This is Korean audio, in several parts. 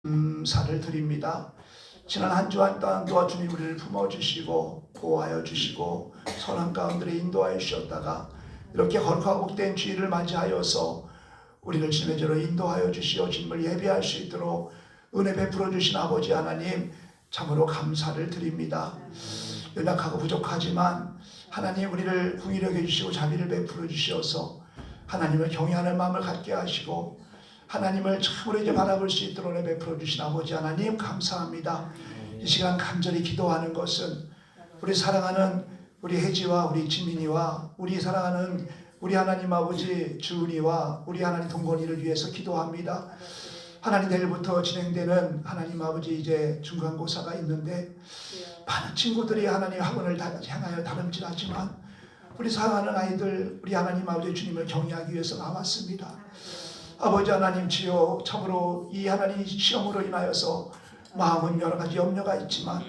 감사를 드립니다. 지난 한 주 한 동안 주님 우리를 품어주시고 보호하여 주시고 선한 가운데 인도하여 주셨다가 이렇게 거룩하고 복된 주일을 맞이하여서 우리를 주님의 죄로 인도하여 주시어 주님을 예배할 수 있도록 은혜 베풀어 주신 아버지 하나님 참으로 감사를 드립니다. 연약하고 부족하지만 하나님 우리를 긍휼히 여겨주시고 자비를 베풀어 주시어서 하나님을 경외하는 마음을 갖게 하시고 하나님을 참으로 이제 바라볼 수 있도록 은혜 베풀어 주신 아버지 하나님 감사합니다. 이 시간 간절히 기도하는 것은 우리 사랑하는 우리 혜지와 우리 지민이와 우리 사랑하는 우리 하나님 아버지 주은이와 우리 하나님 동건이를 위해서 기도합니다. 하나님 내일부터 진행되는 하나님 아버지 이제 중간고사가 있는데 많은 친구들이 하나님 학원을 향하여 다름질하지만 우리 사랑하는 아이들 우리 하나님 아버지 주님을 경외하기 위해서 나왔습니다. 아버지 하나님 주여 참으로 이 하나님 시험으로 인하여서 마음은 여러 가지 염려가 있지만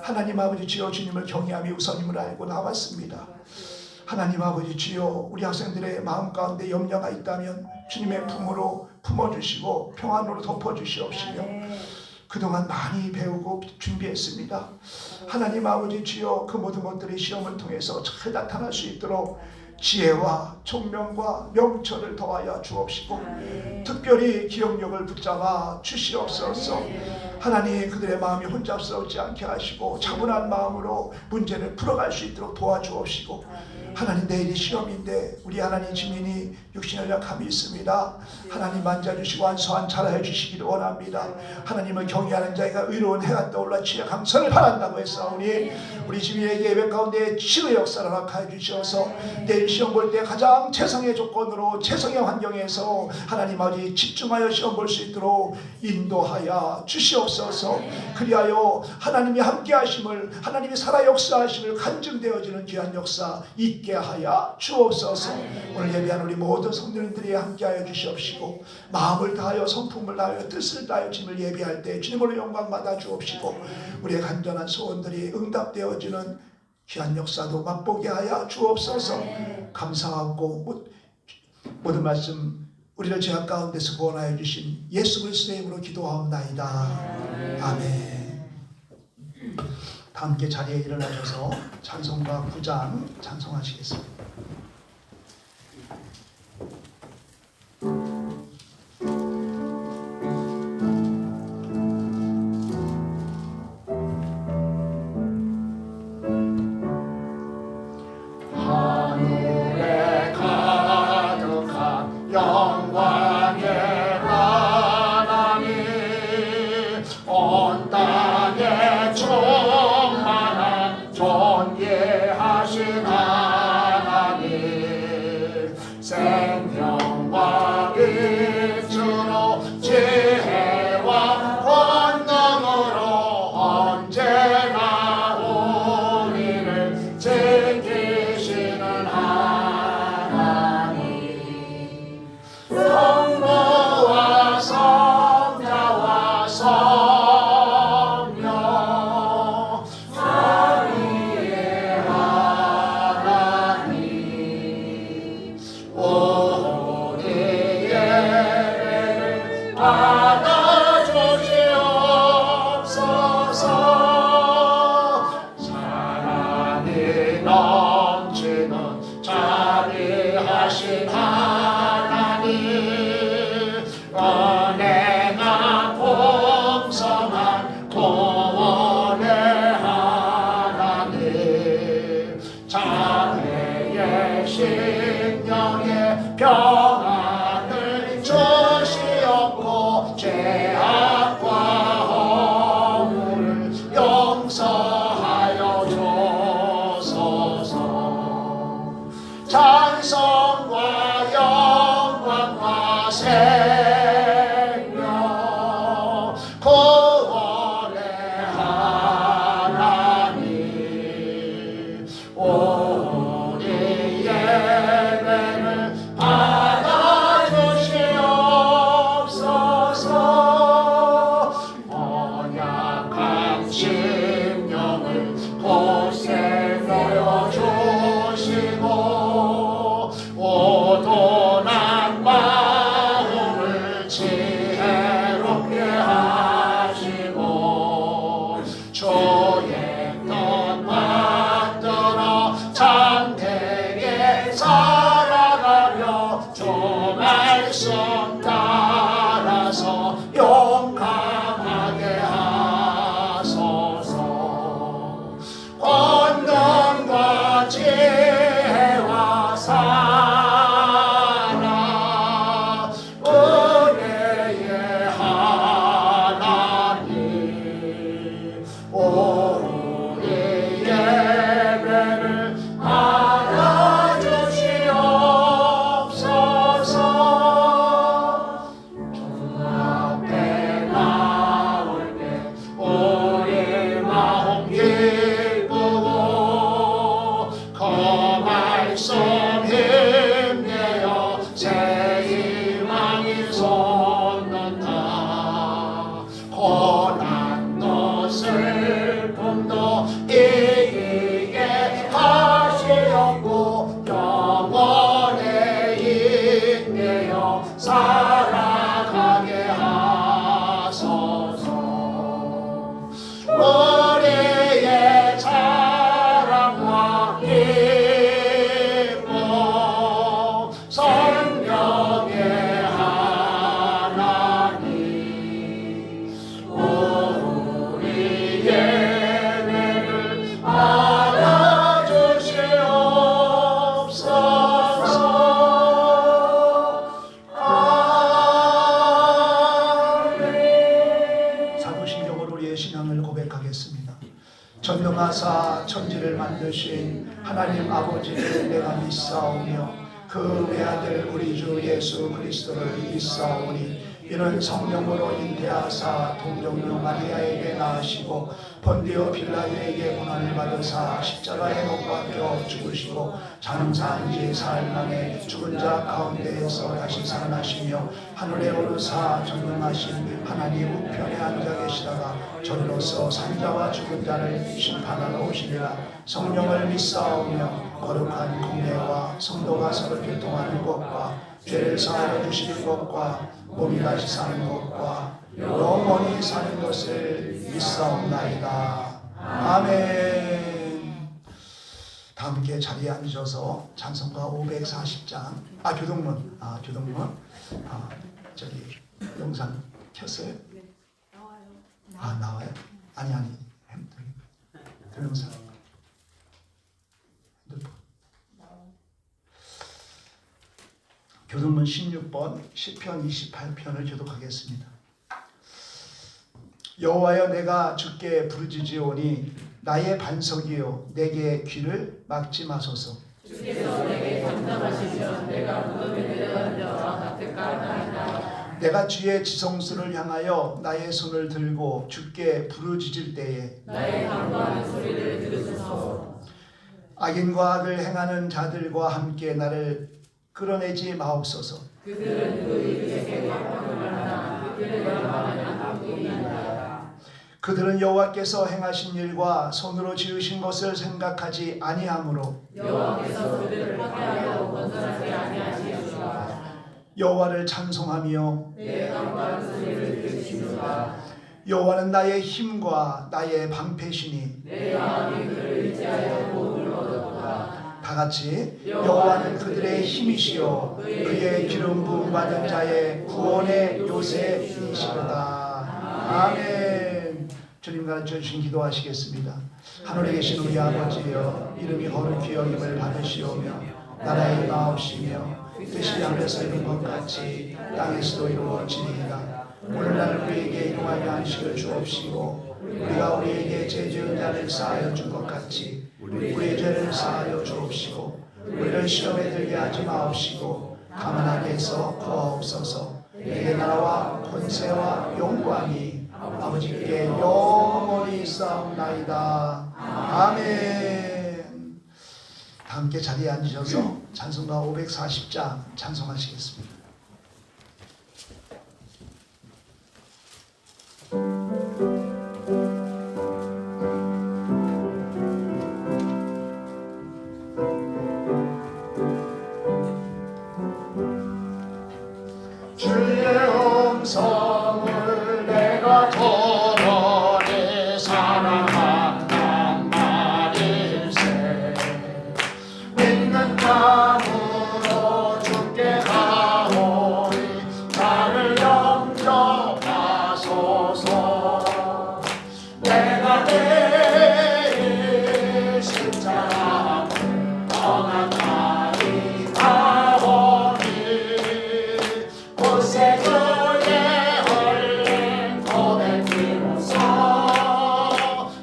하나님 아버지 주여 주님을 경외함이 우선임을 알고 나왔습니다. 하나님 아버지 주여 우리 학생들의 마음 가운데 염려가 있다면 주님의 품으로 품어주시고 평안으로 덮어주시옵시며 그동안 많이 배우고 준비했습니다. 하나님 아버지 주여 그 모든 것들이 시험을 통해서 잘 나타날 수 있도록 지혜와 총명과 명철을 더하여 주옵시고 특별히 기억력을 붙잡아 주시옵소서. 하나님 그들의 마음이 혼잡스럽지 않게 하시고 차분한 마음으로 문제를 풀어갈 수 있도록 도와주옵시고 하나님 내일이 시험인데 우리 하나님 지민이 육신의 약함이 있습니다. 하나님 만져주시고 안수한 잘하여 주시기를 원합니다. 하나님을 경외하는 자가 의로운 해가 떠올라 지혜 강선을 바란다고 했사오니 우리 지민에게 예배 가운데 치유의 역사를 허락하여 주시어서 내일 시험 볼 때 가장 최상의 조건으로 최상의 환경에서 하나님 아버지 집중하여 시험 볼 수 있도록 인도하여 주시옵소서. 그리하여 하나님이 함께 하심을 하나님이 살아 역사하심을 간증되어지는 귀한 역사 있게 하여 주옵소서. 오늘 예배한 우리 모든 성도님들이 함께하여 주시옵시고 마음을 다하여 성품을 다하여 뜻을 다하여 주님을 예배할 때 주님으로 영광 받아 주옵시고 우리의 간절한 소원들이 응답되어지는 귀한 역사도 맛보게 하여 주옵소서. 감사하고 모든 말씀 우리를 죄악 가운데서 구원하여 주신 예수 그리스도의 이름으로 기도하옵나이다. 아멘. 다 함께 자리에 일어나셔서 찬송가 9장 찬송하시겠습니다. 하늘에 가득한 영광의 하나님 온 땅에 충만한 존귀하신 하나님 전능하사 천지를 만드신 하나님 아버지를 내가 믿사오며 그 외아들 우리 주 예수 그리스도를 믿사오니 이는 성령으로 잉태하사 동정녀 마리아에게 낳으시고 본디오 빌라도에게 고난을 받으사 십자가에 못 박혀 죽으시고 장사한 지 사흘 만에 죽은 자 가운데에서 다시 살아나시며 하늘에 오르사 전능하신 하나님 우편에 앉아 계시다가 저리로서 산자와 죽은 자를 심판하러 오시리라. 성령을 믿사오며 거룩한 공예와 성도가 서로 교통하는 것과 죄를 사하여 주실 것과 몸이 다시 사는 것과 영원히 사는 것을 믿사옵나이다. 아멘. 다 함께 자리에 앉으셔서 찬송가 540장 교동문 저기 영상 켰어요? 나와요? 아니 동영상 교동문 16번 시편 28편을 교독하겠습니다. 여호와여 내가 주께 부르짖으오니 나의 반석이요 내게 귀를 막지 마소서. 주께서 내게 감당하시면 내가 무덤에 내려간 자와 같을까나이다. 내가 주의 지성소를 향하여 나의 손을 들고 주께 부르짖을 때에 나의 간구하는 소리를 들으소서. 악인과 악을 행하는 자들과 함께 나를 끌어내지 마옵소서. 그들은 그 이웃에게 고통을 받나 그들의 영광은 한국이니라. 그들은 여호와께서 행하신 일과 손으로 지으신 것을 생각하지 아니하므로 여호와께서 그들을 파괴하여 건설하지 아니하시리라. 여호와를 찬송하며 내 간구하는 소리를 들으시노라. 여호와는 나의 힘과 나의 방패시니 내 마음이 그를 의지하여 도움을 얻었도다. 다 같이 여호와는 그들의 힘이시요 그의 기름 부음 받은 자의 구원의 요새이시로다. 아멘. 주님 가르쳐 주신 기도하시겠습니다. 하늘에 계신 우리 아버지여 이름이 거룩히 여김을 받으시오며 나라의 마옵시며 뜻이 하늘에서 이룬 것 같이 땅에서도 이루어지리이다. 오늘날 우리에게 일용할 양식을 주옵시고 우리가 우리에게 죄 지은 자를 사하여 준 것 같이 우리의 죄를 사하여 주옵시고 우리를 시험에 들게 하지 마옵시고 다만 악에서 구하옵소서. 내게 나라와 권세와 영광이 아버지께 영원히 있사옵나이다. 아멘. 다 함께 자리에 앉으셔서 찬송가 540장 찬송하시겠습니다. 주의 음성을 내가 도로리 사랑한단 말일세. 믿는 마음으로 주께 가오니 나를 영접하소서. 내가 내일 십자가를 떠난 날이 가오니 곳에 그의 얼린 고백이로서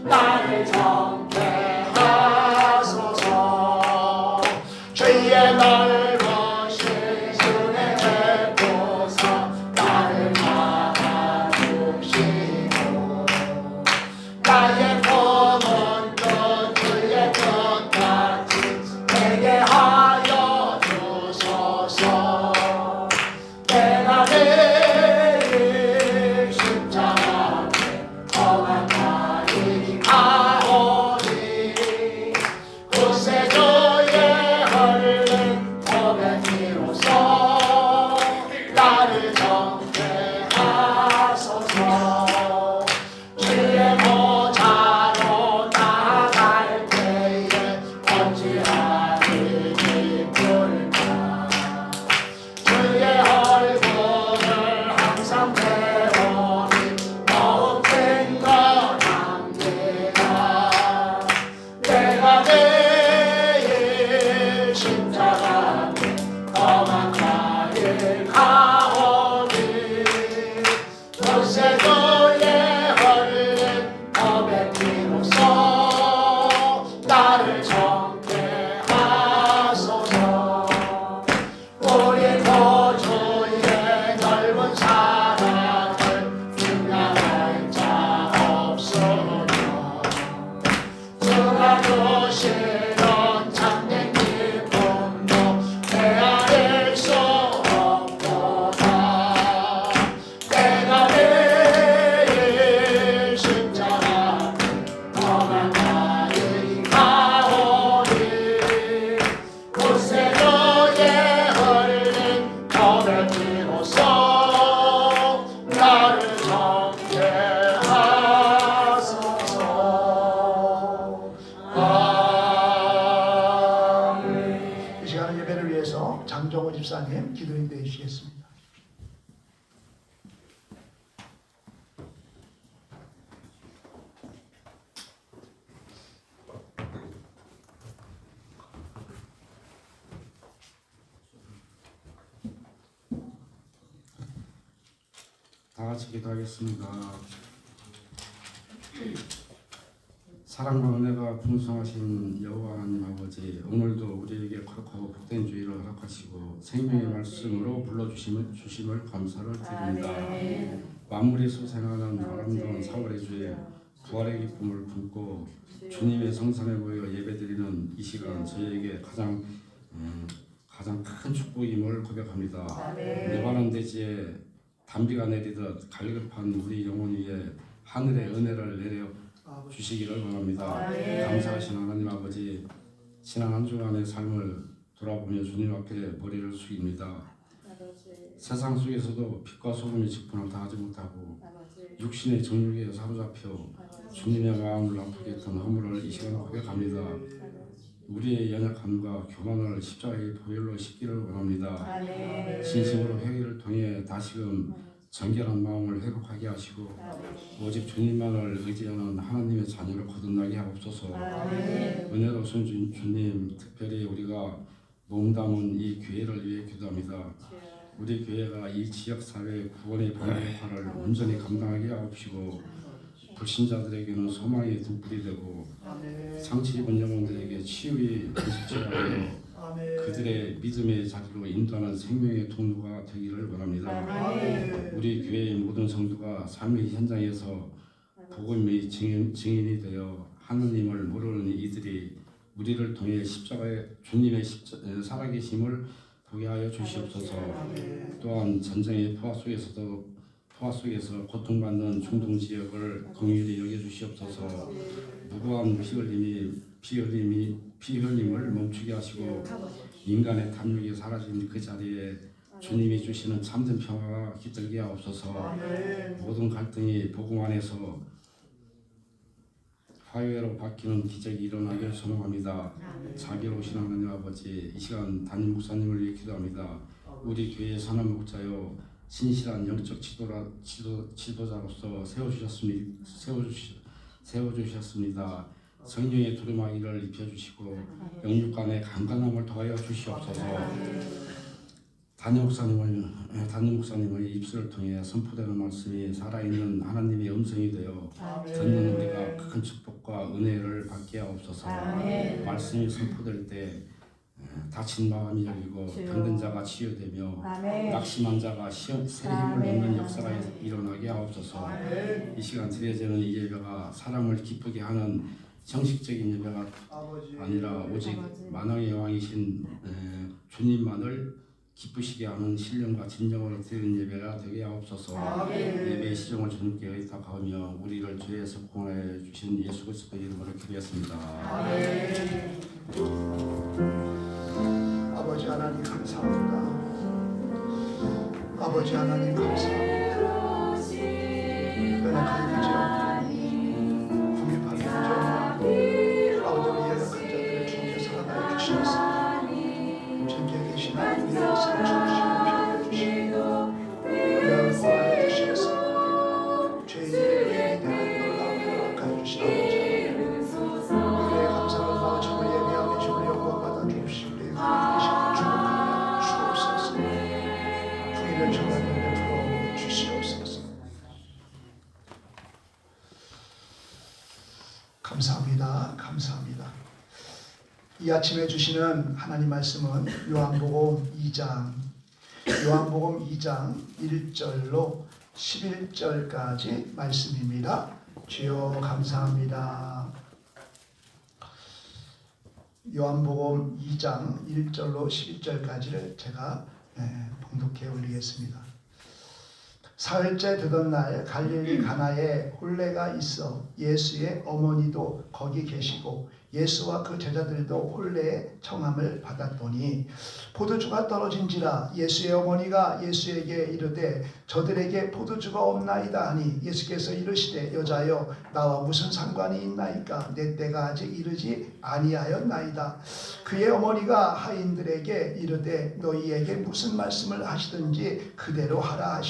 나를 정케하소서. 주의 넓은 시선에 베푸사 나를 막아주시고 나의 다 같이 기도하겠습니다. 사랑과 은혜가 풍성하신 여호와 하나님 아버지, 오늘도 우리에게 거룩하고 복된 주일을 허락하시고 생명의 말씀으로 불러주심을 감사를 드립니다. 만물이 소생하는 아름다운 4월의 주에 부활의 기쁨을 품고 주님의 성산에 모여 예배드리는 이 시간, 저희에게 가장 큰 축복임을 고백합니다. 메마른 대지에 단비가 내리듯 갈급한 우리 영혼 위에 하늘의 은혜를 내려 주시기를 원합니다. 감사하신 하나님 아버지, 지난 한 주간의 삶을 돌아보며 주님 앞에 머리를 숙입니다. 세상 속에서도 빛과 소금의 직분을 다하지 못하고 육신의 정욕에 사로잡혀 주님의 마음을 아프게 했던 허물을 이 시간 고백합니다. 우리의 연약함과 교만을 십자가의 보혈로 씻기를 원합니다. 진심으로 회개를 통해 다시금 정결한 마음을 회복하게 하시고 오직 주님만을 의지하는 하나님의 자녀를 거듭나게 하옵소서. 은혜로우신 주님, 특별히 우리가 몸담은 이 교회를 위해 기도합니다. 우리 교회가 이 지역사회 구원의 본의 역할을 온전히 감당하게 하옵시고 불신자들에게는 소망의 등불이 되고 상처 입은 영혼들에게 치유의 안식처가 되어 그들의 믿음의 자리로 인도하는 생명의 통로가 되기를 원합니다. 우리 교회의 모든 성도가 삶의 현장에서 복음의 증인이 되어 하느님을 모르는 이들이 우리를 통해 주님의 살아계심을 보게 하여 주시옵소서. 또한 전쟁의 포화 속에서 고통받는 중동 지역을 긍휼히 여겨주시옵소서. 무고한 피 흘림을 멈추게 하시고 인간의 탐욕이 사라진 그 자리에 주님이 주시는 참된 평화가 깃들게 하옵소서. 모든 갈등이 복음 안에서 화해로 바뀌는 기적이 일어나길 소망합니다. 자비로우신 하나님 아버지, 이 시간 담임 목사님을 위해 기도합니다. 우리 교회의 선한 목자요 신실한 영적 지도자로서 세워주셨습니다. 성령의 두루마기를 입혀주시고 영육간의 강건함을 더하여 주시옵소서. 담임 목사님의 입술을 통해 선포되는 말씀이 살아있는 하나님의 음성이 되어 듣는 우리가 큰 축복과 은혜를 받게 하옵소서. 말씀이 선포될 때 다친 마음이 열리고 병든 자가 치유되며 낙심한 자가 새 힘을 얻는 역사가 일어나게 하옵소서. 이 시간 드려지는 이 예배가 사람을 기쁘게 하는 형식적인 예배가 아니라 오직 만왕의 왕이신 주님만을 기쁘시게 하는 신령과 진정으로 드리는 예배가 되게 하옵소서. 예배의 시종을 주님께 의탁하며 우리를 죄에서 구원해 주신 예수 그리스도의 이름으로 기도했습니다. 아버지 하나님 감사합니다. 아버지 하나님 감사합니다. 연약한 유지없는 궁핍하게 유지없는 아버지의 연약한 자들을 주님께 사랑하여 주시옵소서. 주님께 계신 하나님의 말씀을 주시고 평안해 주시고 은혜를 보호하여 주시옵소서. 죄인들의 의인이 되는 놀라운 허락하여 주신 아버지 우리의 감사를 마어 주를 예배하며 주를 영광 받아 주옵시고 부인을 전하는 베풀어 주시옵소서. 감사합니다. 감사합니다. 이 아침에 주시는 하나님 말씀은 요한복음 2장 1절로 11절까지 말씀입니다. 주여 감사합니다. 요한복음 2장 1절로 11절까지를 제가 봉독해 올리겠습니다. 사흘째 되던 날 갈릴리 가나에 혼례가 있어 예수의 어머니도 거기 계시고 예수와 그 제자들도 혼례의 청함을 받았더니 포도주가 떨어진지라 예수의 어머니가 예수에게 이르되 저들에게 포도주가 없나이다 하니 예수께서 이르시되 여자여 나와 무슨 상관이 있나이까 내 때가 아직 이르지 아니하였나이다. 그의 어머니가 하인들에게 이르되 너희에게 무슨 말씀을 하시든지 그대로 하라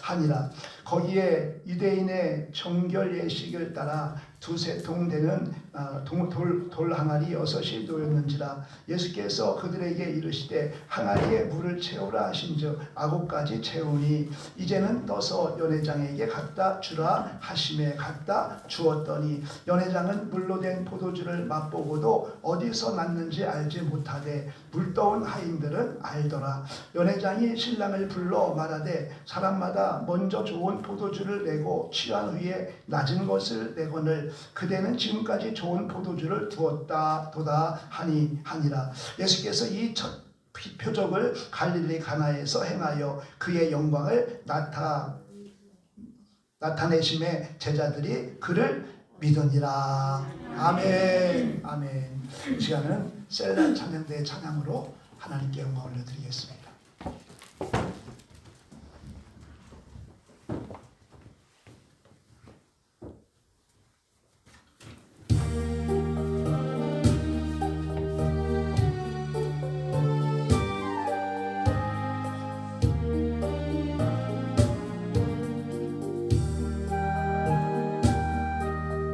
하니라. 거기에 유대인의 정결 예식을 따라 두세 통 되는 돌 항아리 6이 놓였는지라. 예수께서 그들에게 이르시되 항아리에 물을 채우라 하신즉 9가지 채우니 이제는 떠서 연회장에게 갖다 주라 하심에 갖다 주었더니 연회장은 물로 된 포도주를 맛보고도 어디서 났는지 알지 못하되 물떠온 하인들은 알더라. 연회장이 신랑을 불러 말하되 사람마다 먼저 좋은 포도주를 내고 취한 후에 낮은 것을 내거늘 그대는 지금까지 좋은 포도주를 두었다 도다 하니라. 예수께서 이 첫 표적을 갈릴리 가나에서 행하여 그의 영광을 나타내심에 제자들이 그를 믿으니라. 아멘. 아멘. 이 시간은 셀라 찬양대의 찬양으로 하나님께 영광 올려드리겠습니다.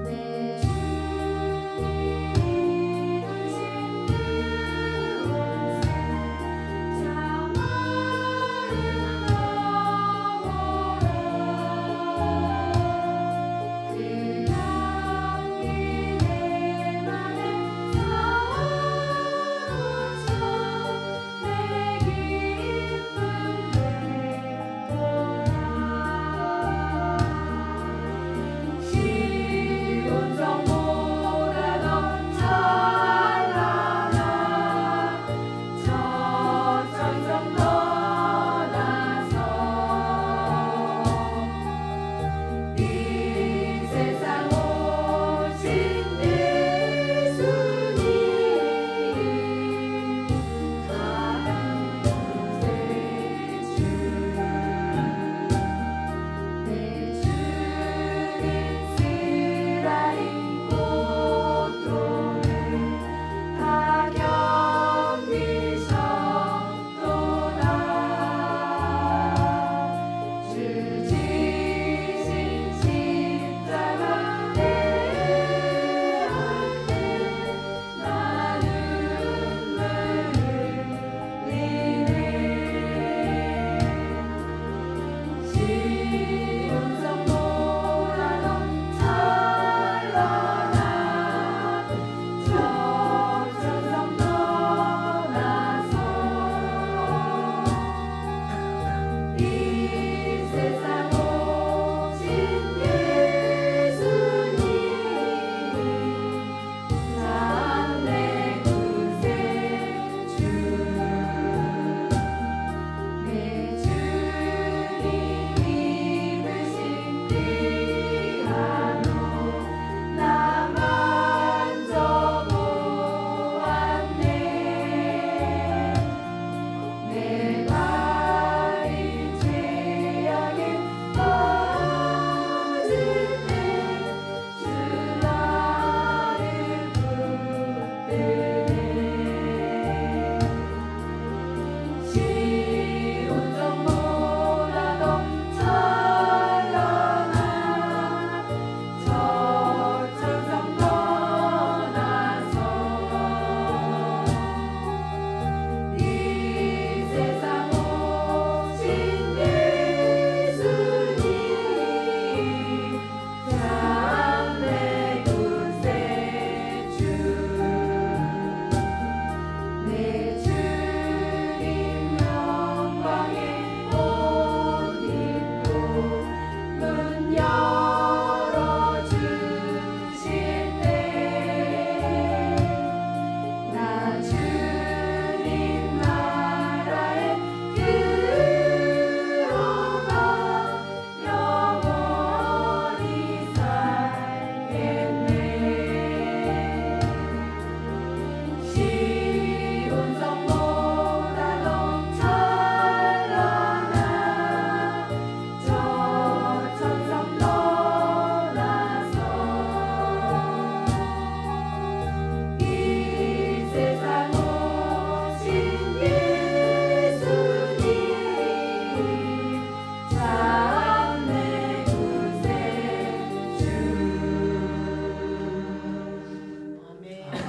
내 주옵세 자만을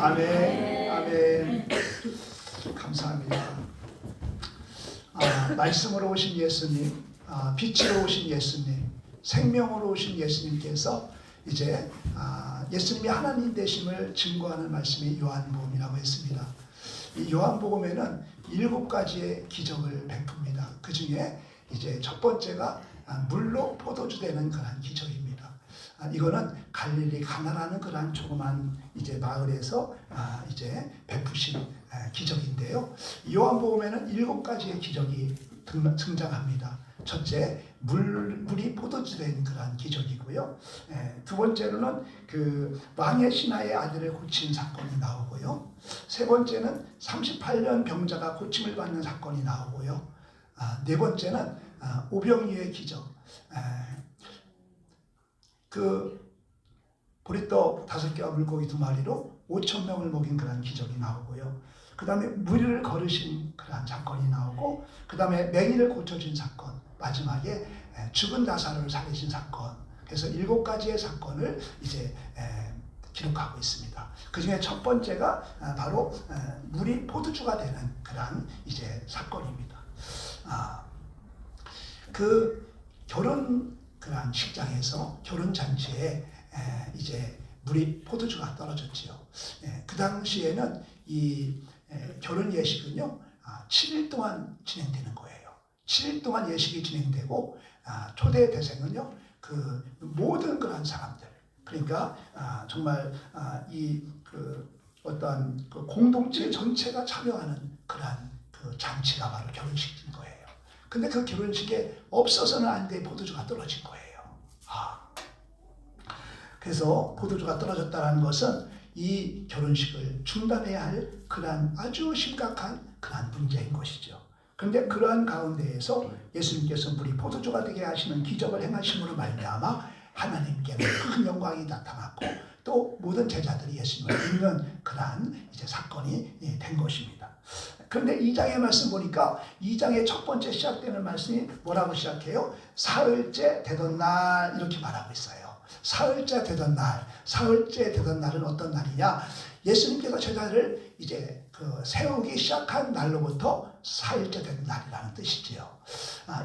아멘. 아멘. 감사합니다. 말씀으로 오신 예수님, 빛으로 오신 예수님, 생명으로 오신 예수님께서 이제 예수님이 하나님 되심을 증거하는 말씀이 요한복음이라고 했습니다. 이 요한복음에는 7가지의 기적을 베풉니다. 그 중에 이제 첫 번째가 물로 포도주 되는 그런 기적입니다. 이거는 갈릴리 가나라는 그런 조그만 이제 마을에서 이제 베푸신 기적인데요. 요한복음에는 7가지의 기적이 등장합니다. 첫째, 물이 포도주 된 그런 기적이고요. 두 번째로는 그 왕의 신하의 아들을 고친 사건이 나오고요. 세 번째는 38년 병자가 고침을 받는 사건이 나오고요. 네 번째는 오병이어의 기적. 그 보리떡 5개와 물고기 2마리로 5,000명을 먹인 그런 기적이 나오고요. 그 다음에 물을 걸으신 그런 사건이 나오고, 그 다음에 맹인을 고쳐준 사건, 마지막에 죽은 나사로를 살리신 사건. 그래서 7가지의 사건을 이제 기록하고 있습니다. 그 중에 첫 번째가 바로 물이 포도주가 되는 그런 이제 사건입니다. 그 결혼 그런 식장에서 결혼 잔치에 이제 물이 포도주가 떨어졌지요. 그 당시에는 이 결혼 예식은요 7일 동안 진행되는 거예요. 7일 동안 예식이 진행되고 초대 대상은요 그 모든 그런 사람들, 그러니까 정말 이 그 어떤 그 공동체 전체가 참여하는 그런 그 잔치가 바로 결혼식인 거예요. 근데 그 결혼식에 없어서는 안 될 포도주가 떨어진 거예요. 그래서 포도주가 떨어졌다는 것은 이 결혼식을 중단해야 할 그러한 아주 심각한 그러한 문제인 것이죠. 그런데 그러한 가운데에서 예수님께서 물이 포도주가 되게 하시는 기적을 행하심으로 말미암아 하나님께는 큰 영광이 나타났고, 또 모든 제자들이 예수님을 믿는 그러한 이제 사건이 된 것입니다. 그런데 2장의 말씀 보니까 2장의 첫 번째 시작되는 말씀이 뭐라고 시작해요? 사흘째 되던 날, 이렇게 말하고 있어요. 사흘째 되던 날. 사흘째 되던 날은 어떤 날이냐? 예수님께서 제자를 이제 그 세우기 시작한 날로부터 사흘째 된 날이라는 뜻이지요.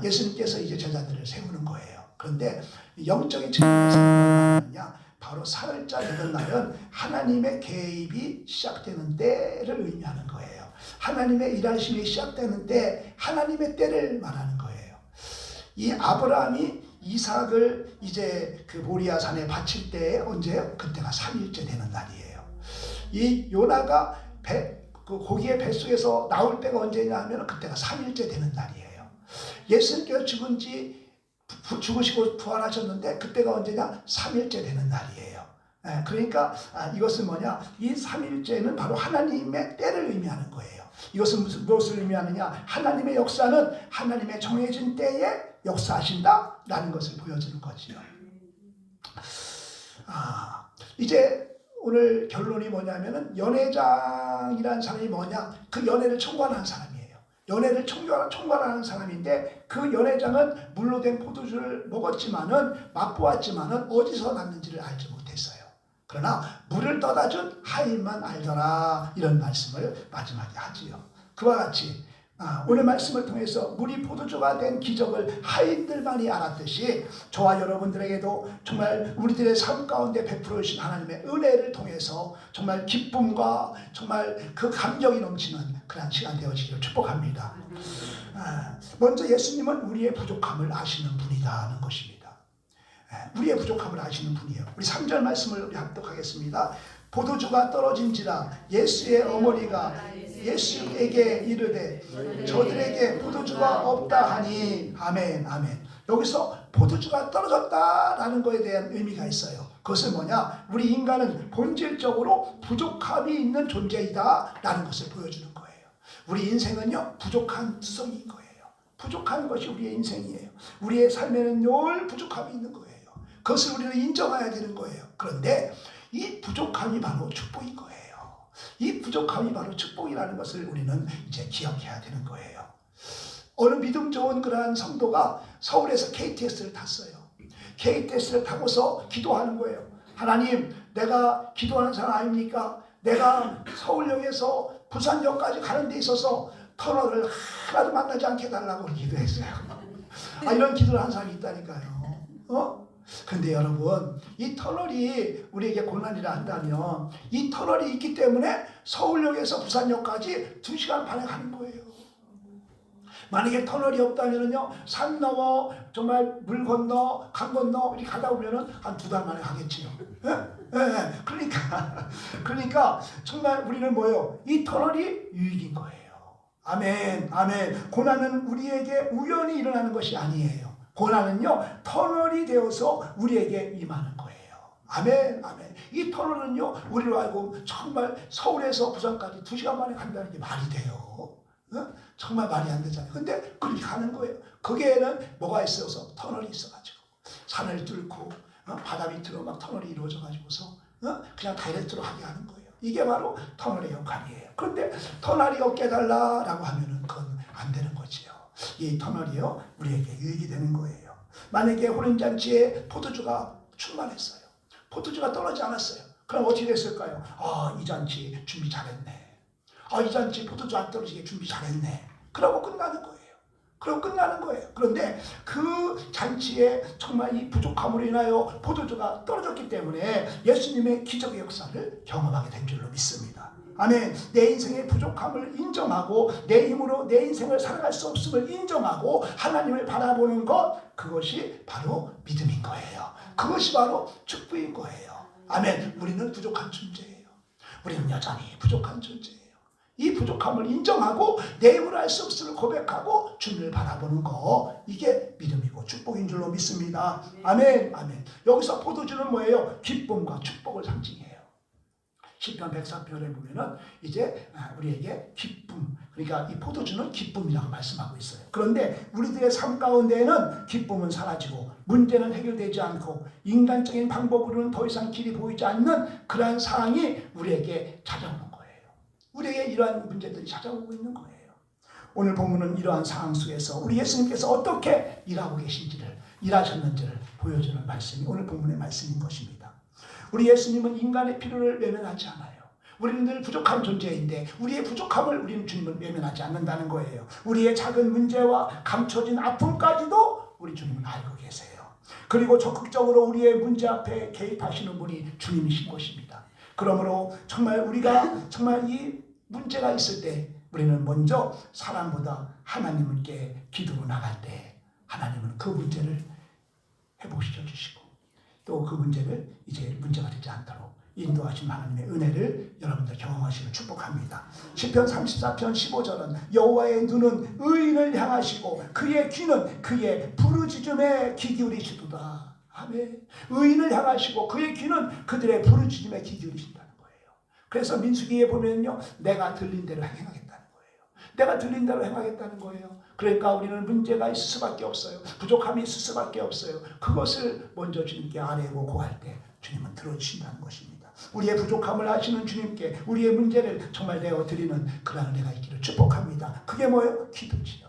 예수님께서 이제 제자들을 세우는 거예요. 그런데 영적인 측면에서 뭘 말하느냐? 바로 사흘째 되던 날은 하나님의 개입이 시작되는 때를 의미하는 거예요. 하나님의 일하심이 시작되는 때, 하나님의 때를 말하는 거예요. 이 아브라함이 이삭을 이제 그 모리아 산에 바칠 때에 언제요? 그때가 3일째 되는 날이에요. 이 요나가 그 고기의 뱃속에서 나올 때가 언제냐 하면 그때가 3일째 되는 날이에요. 예수님께서 죽으시고 부활하셨는데 그때가 언제냐? 3일째 되는 날이에요. 그러니까 이것은 뭐냐? 이 3일째는 바로 하나님의 때를 의미하는 거예요. 이것은 무엇을 의미하느냐? 하나님의 역사는 하나님의 정해진 때에 역사하신다라는 것을 보여주는 거지요. 이제 오늘 결론이 뭐냐면은 연회장이라는 사람이 뭐냐? 그 연회를 총괄하는 사람이에요. 연회를 총괄하는 사람인데, 그 연회장은 물로 된 포도주를 먹었지만은, 맛보았지만은 어디서 났는지를 알지 못했어요. 그러나 물을 떠다 준 하인만 알더라, 이런 말씀을 마지막에 하지요. 그와 같이 오늘 말씀을 통해서 물이 포도주가 된 기적을 하인들만이 알았듯이, 저와 여러분들에게도 정말 우리들의 삶 가운데 베풀어 주신 하나님의 은혜를 통해서 정말 기쁨과 정말 그 감격이 넘치는 그런 시간 되어지기를 축복합니다. 먼저 예수님은 우리의 부족함을 아시는 분이라는 것입니다. 우리의 부족함을 아시는 분이에요. 우리 3절 말씀을 우리 합독하겠습니다. 포도주가 떨어진지라 예수의 어머니가 예수에게 이르되 저들에게 포도주가 없다 하니. 아멘, 아멘. 여기서 포도주가 떨어졌다라는 것에 대한 의미가 있어요. 그것은 뭐냐? 우리 인간은 본질적으로 부족함이 있는 존재이다 라는 것을 보여주는 거예요. 우리 인생은요 부족한 투성이인 거예요. 부족한 것이 우리의 인생이에요. 우리의 삶에는 늘 부족함이 있는 거예요. 그것을 우리는 인정해야 되는 거예요. 그런데 이 부족함이 바로 축복인 거예요. 이 부족함이 바로 축복이라는 것을 우리는 이제 기억해야 되는 거예요. 어느 믿음 좋은 그러한 성도가 서울에서 KTX를 탔어요. KTX를 타고서 기도하는 거예요. 하나님, 내가 기도하는 사람 아닙니까? 내가 서울역에서 부산역까지 가는 데 있어서 터널을 하나도 만나지 않게 해달라고 기도했어요. 이런 기도를 한 사람이 있다니까요. 근데 여러분, 이 터널이 우리에게 고난이라 한다면 이 터널이 있기 때문에 서울역에서 부산역까지 2시간 반에 가는 거예요. 만약에 터널이 없다면요, 산 넘어 정말 물 건너 강 건너 이렇게 가다 보면은 한 2달 만에 가겠지요. 그러니까 정말 우리는 뭐예요? 이 터널이 유익인 거예요. 아멘, 아멘. 고난은 우리에게 우연히 일어나는 것이 아니에요. 고난은요, 터널이 되어서 우리에게 임하는 거예요. 아멘, 아멘. 이 터널은요, 우리로 알고 정말 서울에서 부산까지 2시간 만에 간다는 게 말이 돼요. 정말 말이 안 되잖아요. 근데 그렇게 가는 거예요. 거기에는 뭐가 있어서? 터널이 있어가지고 산을 뚫고 바다 밑으로 막 터널이 이루어져가지고서 그냥 다이렉트로 하게 하는 거예요. 이게 바로 터널의 역할이에요. 그런데 터널이 없게 해달라라고 하면은 그건 안 되는 거지요. 이 터널이요, 우리에게 유익이 되는 거예요. 만약에 혼인잔치에 포도주가 충만했어요. 포도주가 떨어지지 않았어요. 그럼 어떻게 됐을까요? 이 잔치 준비 잘했네. 이 잔치 포도주 안 떨어지게 준비 잘했네. 그러고 끝나는 거예요. 그런데 그 잔치에 정말 이 부족함으로 인하여 포도주가 떨어졌기 때문에 예수님의 기적의 역사를 경험하게 된 줄로 믿습니다. 아멘. 내 인생의 부족함을 인정하고 내 힘으로 내 인생을 살아갈 수 없음을 인정하고 하나님을 바라보는 것, 그것이 바로 믿음인 거예요. 그것이 바로 축복인 거예요. 아멘. 우리는 부족한 존재예요. 우리는 여전히 부족한 존재예요. 이 부족함을 인정하고 내 힘으로 할 수 없음을 고백하고 주님을 바라보는 거, 이게 믿음이고 축복인 줄로 믿습니다. 아멘, 아멘. 여기서 포도주는 뭐예요? 기쁨과 축복을 상징해요. 시편 104편에 보면은 이제 우리에게 기쁨, 그러니까 이 포도주는 기쁨이라고 말씀하고 있어요. 그런데 우리들의 삶 가운데에는 기쁨은 사라지고 문제는 해결되지 않고 인간적인 방법으로는 더 이상 길이 보이지 않는 그러한 상황이 우리에게 찾아오는 거예요. 우리에게 이러한 문제들이 찾아오고 있는 거예요. 오늘 본문은 이러한 상황 속에서 우리 예수님께서 어떻게 일하고 계신지를, 일하셨는지를 보여주는 말씀이 오늘 본문의 말씀인 것입니다. 우리 예수님은 인간의 필요를 외면하지 않아요. 우리는 늘 부족한 존재인데 우리의 부족함을 우리는 주님은 외면하지 않는다는 거예요. 우리의 작은 문제와 감춰진 아픔까지도 우리 주님은 알고 계세요. 그리고 적극적으로 우리의 문제 앞에 개입하시는 분이 주님이신 것입니다. 그러므로 정말 우리가 정말 이 문제가 있을 때 우리는 먼저 사람보다 하나님께 기도로 나갈 때 하나님은 그 문제를 회복시켜 주시고 또 그 문제를 이제 문제가 되지 않도록 인도하신 하나님의 은혜를 여러분들 경험하시길 축복합니다. 시편 34편 15절은 여호와의 눈은 의인을 향하시고 그의 귀는 그의 부르짖음에 귀 기울이시도다. 아멘. 의인을 향하시고 그의 귀는 그들의 부르짖음에 귀 기울이신다는 거예요. 그래서 민수기에 보면요, 내가 들린 대로 행하겠다는 거예요. 내가 들린 대로 행하겠다는 거예요. 그러니까 우리는 문제가 있을 수밖에 없어요. 부족함이 있을 수밖에 없어요. 그것을 먼저 주님께 아뢰고 구할 때 주님은 들어주신다는 것입니다. 우리의 부족함을 아시는 주님께 우리의 문제를 정말 내어드리는 그런 은혜가 있기를 축복합니다. 그게 뭐예요? 기도지요.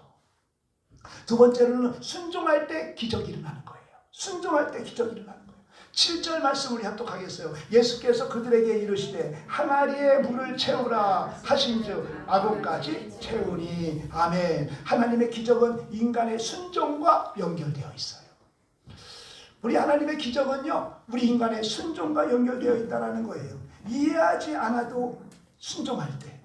두 번째로는 순종할 때 기적이 일어나는 거예요. 순종할 때 기적이 일어나는 거예요. 7절 말씀 우리 합독하겠어요. 예수께서 그들에게 이르시되 항아리에 물을 채우라 하신즉 아구까지 채우니. 아멘. 하나님의 기적은 인간의 순종과 연결되어 있어요. 우리 하나님의 기적은요, 우리 인간의 순종과 연결되어 있다는 거예요. 이해하지 않아도 순종할 때,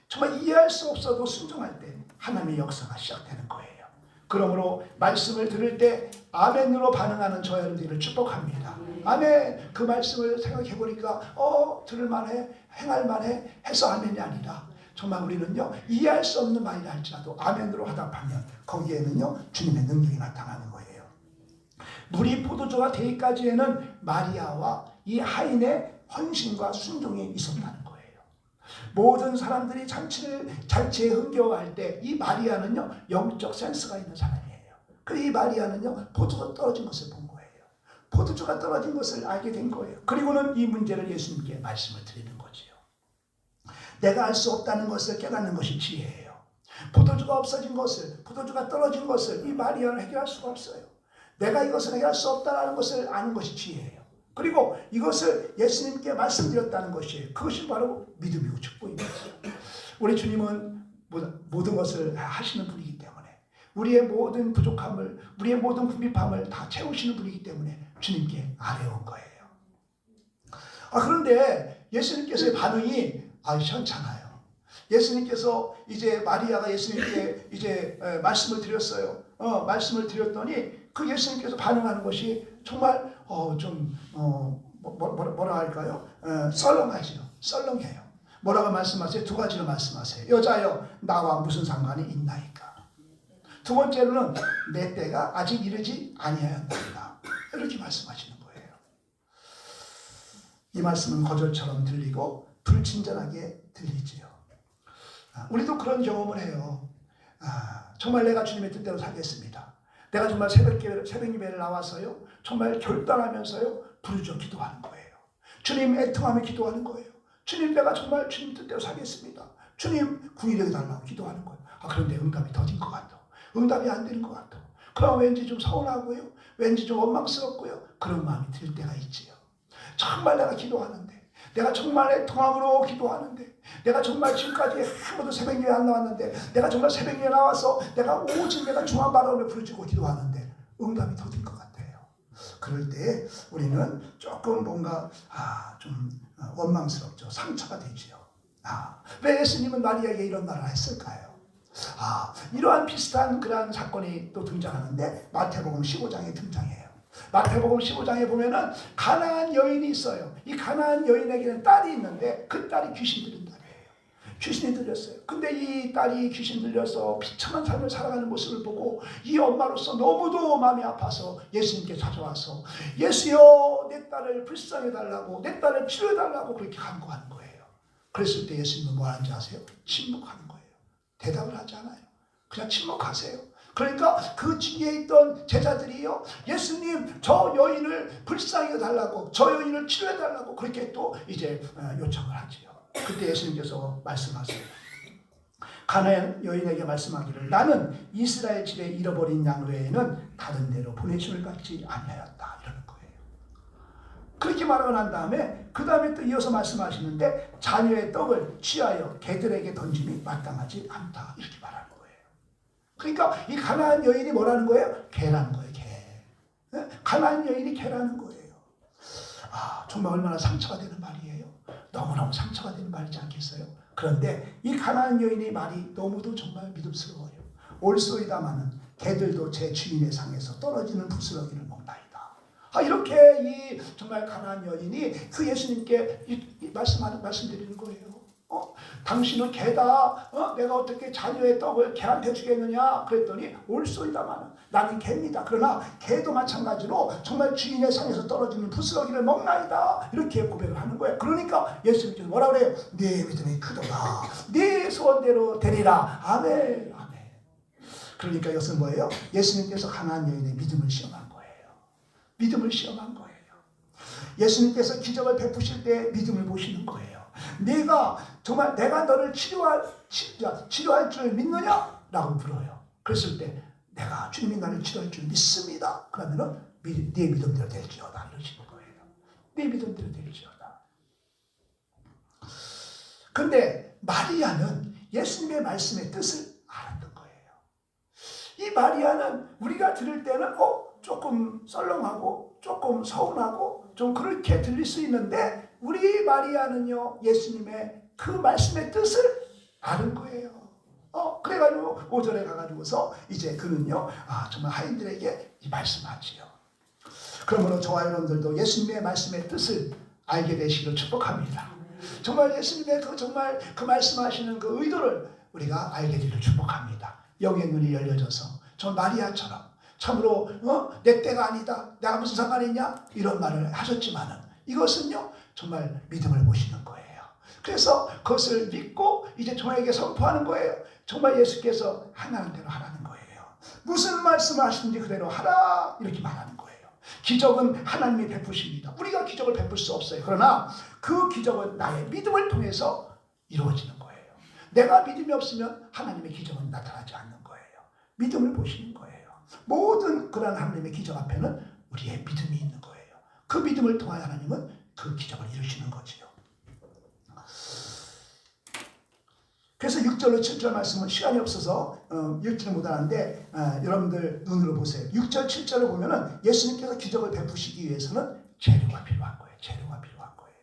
정말 이해할 수 없어도 순종할 때 하나님의 역사가 시작되는 거예요. 그러므로 말씀을 들을 때 아멘으로 반응하는 저 여러분들을 축복합니다. 아멘. 그 말씀을 생각해 보니까 들을만해, 행할만해 해서 아멘이 아니라 정말 우리는요, 이해할 수 없는 말이라 할지라도 아멘으로 화답하면 거기에는요 주님의 능력이 나타나는 거예요. 물이 포도주가 되기까지에는 마리아와 이 하인의 헌신과 순종이 있었다는 거예요. 모든 사람들이 잔치에 흥겨워할 때 이 마리아는요 영적 센스가 있는 사람이에요. 그리고 이 마리아는요 포도주가 떨어진 것을 본 거예요. 포도주가 떨어진 것을 알게 된 거예요. 그리고는 이 문제를 예수님께 말씀을 드리는 거지요. 내가 알 수 없다는 것을 깨닫는 것이 지혜예요. 포도주가 없어진 것을, 포도주가 떨어진 것을 이 마리아는 해결할 수가 없어요. 내가 이것을 해결할 수 없다는 것을 아는 것이 지혜예요. 그리고 이것을 예수님께 말씀드렸다는 것이 그것이 바로 믿음이고 축복입니다. 우리 주님은 모든 것을 하시는 분이기 때문에 우리의 모든 부족함을 우리의 모든 궁핍함을 다 채우시는 분이기 때문에 주님께 아뢰온 거예요. 그런데 예수님께서의 반응이 시원찮아요. 예수님께서 이제 마리아가 예수님께 이제 말씀을 드렸어요. 말씀을 드렸더니 그 예수님께서 반응하는 것이 정말 뭐라 할까요? 썰렁하지요. 썰렁해요. 뭐라고 말씀하세요? 두 가지로 말씀하세요. 여자여 나와 무슨 상관이 있나이까. 두 번째로는 내 때가 아직 이르지 아니하였나이다. 이렇게 말씀하시는 거예요. 이 말씀은 거절처럼 들리고 불친절하게 들리지요. 우리도 그런 경험을 해요. 정말 내가 주님의 뜻대로 살겠습니다. 내가 정말 새벽 예배를 나와서요. 정말 결단하면서요. 부르짖어 기도하는 거예요. 주님 애통하며 기도하는 거예요. 주님 내가 정말 주님 뜻대로 살겠습니다. 주님 궁일하게 달라고 기도하는 거예요. 그런데 응답이 더딘 것 같아. 응답이 안 되는 것 같아. 그럼 왠지 좀 서운하고요. 왠지 좀 원망스럽고요. 그런 마음이 들 때가 있지요. 정말 내가 기도하는데 내가 정말 애통함으로 기도하는데 내가 정말 지금까지 한 번도 새벽 예배 안 나왔는데 내가 정말 새벽 예배 나와서 내가 오직 내가 중한 바람을 부르짖고 기도하는데 응답이 더딘 것 같아요. 그럴 때 우리는 조금 뭔가 좀 원망스럽죠. 상처가 되지요. 왜 예수님은 마리아에게 이런 말을 했을까요? 이러한 비슷한 그러한 사건이 또 등장하는데 마태복음 15장에 등장해요. 마태복음 15장에 보면은 가나안 여인이 있어요. 이 가나안 여인에게는 딸이 있는데 그 딸이 귀신 들린 딸이에요. 귀신이 들렸어요. 근데 이 딸이 귀신 들려서 비참한 삶을 살아가는 모습을 보고 이 엄마로서 너무도 마음이 아파서 예수님께 찾아와서 예수여 내 딸을 불쌍해달라고 내 딸을 치료해달라고 그렇게 간구하는 거예요. 그랬을 때 예수님은 뭐 하는지 아세요? 침묵하는 거예요. 대답을 하지 않아요. 그냥 침묵하세요. 그러니까 그 뒤에 있던 제자들이요, 예수님 저 여인을 불쌍히 달라고, 저 여인을 치료해 달라고 그렇게 또 이제 요청을 하지요. 그때 예수님께서 말씀하세요. 가나안 여인에게 말씀하기를 나는 이스라엘 집에 잃어버린 양 외에는 다른 데로 보내심을 받지 아니하였다 이러는 거예요. 그렇게 말하고 난 다음에 그 다음에 또 이어서 말씀하시는데 자녀의 떡을 취하여 개들에게 던짐이 마땅하지 않다 이렇게 말하는 거예요. 그러니까 이 가나안 여인이 뭐라는 거예요? 개라는 거예요. 개. 가나안 여인이 개라는 거예요. 정말 얼마나 상처가 되는 말이에요. 너무너무 상처가 되는 말이지 않겠어요? 그런데 이 가나안 여인의 말이 너무도 정말 믿음스러워요. 올소이다마는 개들도 제 주인의 상에서 떨어지는 부스러기를 먹나이다. 이렇게 이 정말 가나안 여인이 그 예수님께 말씀드리는 거예요. 당신은 개다. 내가 어떻게 자녀의 떡을 개한테 주겠느냐? 그랬더니 올소이다마는 나는 개입니다. 그러나 개도 마찬가지로 정말 주인의 상에서 떨어지는 부스러기를 먹나이다. 이렇게 고백을 하는 거예요. 그러니까 예수님께서 뭐라 그래요? 네 믿음이 크도다. 네 소원대로 되리라. 아멘. 아멘. 그러니까 이것은 뭐예요? 예수님께서 가나안 여인의 믿음을 시험한 거예요. 믿음을 시험한 거예요. 예수님께서 기적을 베푸실 때 믿음을 보시는 거예요. 내가 정말 내가 너를 치료할 줄 믿느냐? 라고 물어요. 그랬을 때 내가 주님이 나를 치료할 줄 믿습니다. 그러면은 네 믿음대로 될지어다 이러시는 거예요. 네 믿음대로 될지어다. 근데 마리아는 예수님의 말씀의 뜻을 알았던 거예요. 이 마리아는 우리가 들을 때는 조금 썰렁하고 조금 서운하고 좀 그렇게 들릴 수 있는데 우리 마리아는요 예수님의 그 말씀의 뜻을 아는 거예요. 그래가지고 5절에 가가지고서 이제 그는요 정말 하인들에게 이 말씀하지요. 그러므로 저와 여러분들도 예수님의 말씀의 뜻을 알게 되시기를 축복합니다. 정말 예수님의 그 말씀하시는 그 의도를 우리가 알게 되기를 축복합니다. 영의 눈이 열려져서 저 마리아처럼 참으로 내 때가 아니다. 내가 무슨 상관이 있냐? 이런 말을 하셨지만은 이것은요 정말 믿음을 보시는 거예요. 그래서 그것을 믿고 이제 저에게 선포하는 거예요. 정말 예수께서 하나는 대로 하라는 거예요. 무슨 말씀을 하시는지 그대로 하라 이렇게 말하는 거예요. 기적은 하나님이 베푸십니다. 우리가 기적을 베풀 수 없어요. 그러나 그 기적은 나의 믿음을 통해서 이루어지는 거예요. 내가 믿음이 없으면 하나님의 기적은 나타나지 않는 거예요. 믿음을 보시는 거예요. 모든 그러한 하나님의 기적 앞에는 우리의 믿음이 있는 거예요. 그 믿음을 통하여 하나님은 그 기적을 이루시는 거지요. 그래서 6절로 7절 말씀은 시간이 없어서 읽지는 못하는데 여러분들 눈으로 보세요. 6절 7절을 보면은 예수님께서 기적을 베푸시기 위해서는 재료가 필요한 거예요. 재료가 필요한 거예요.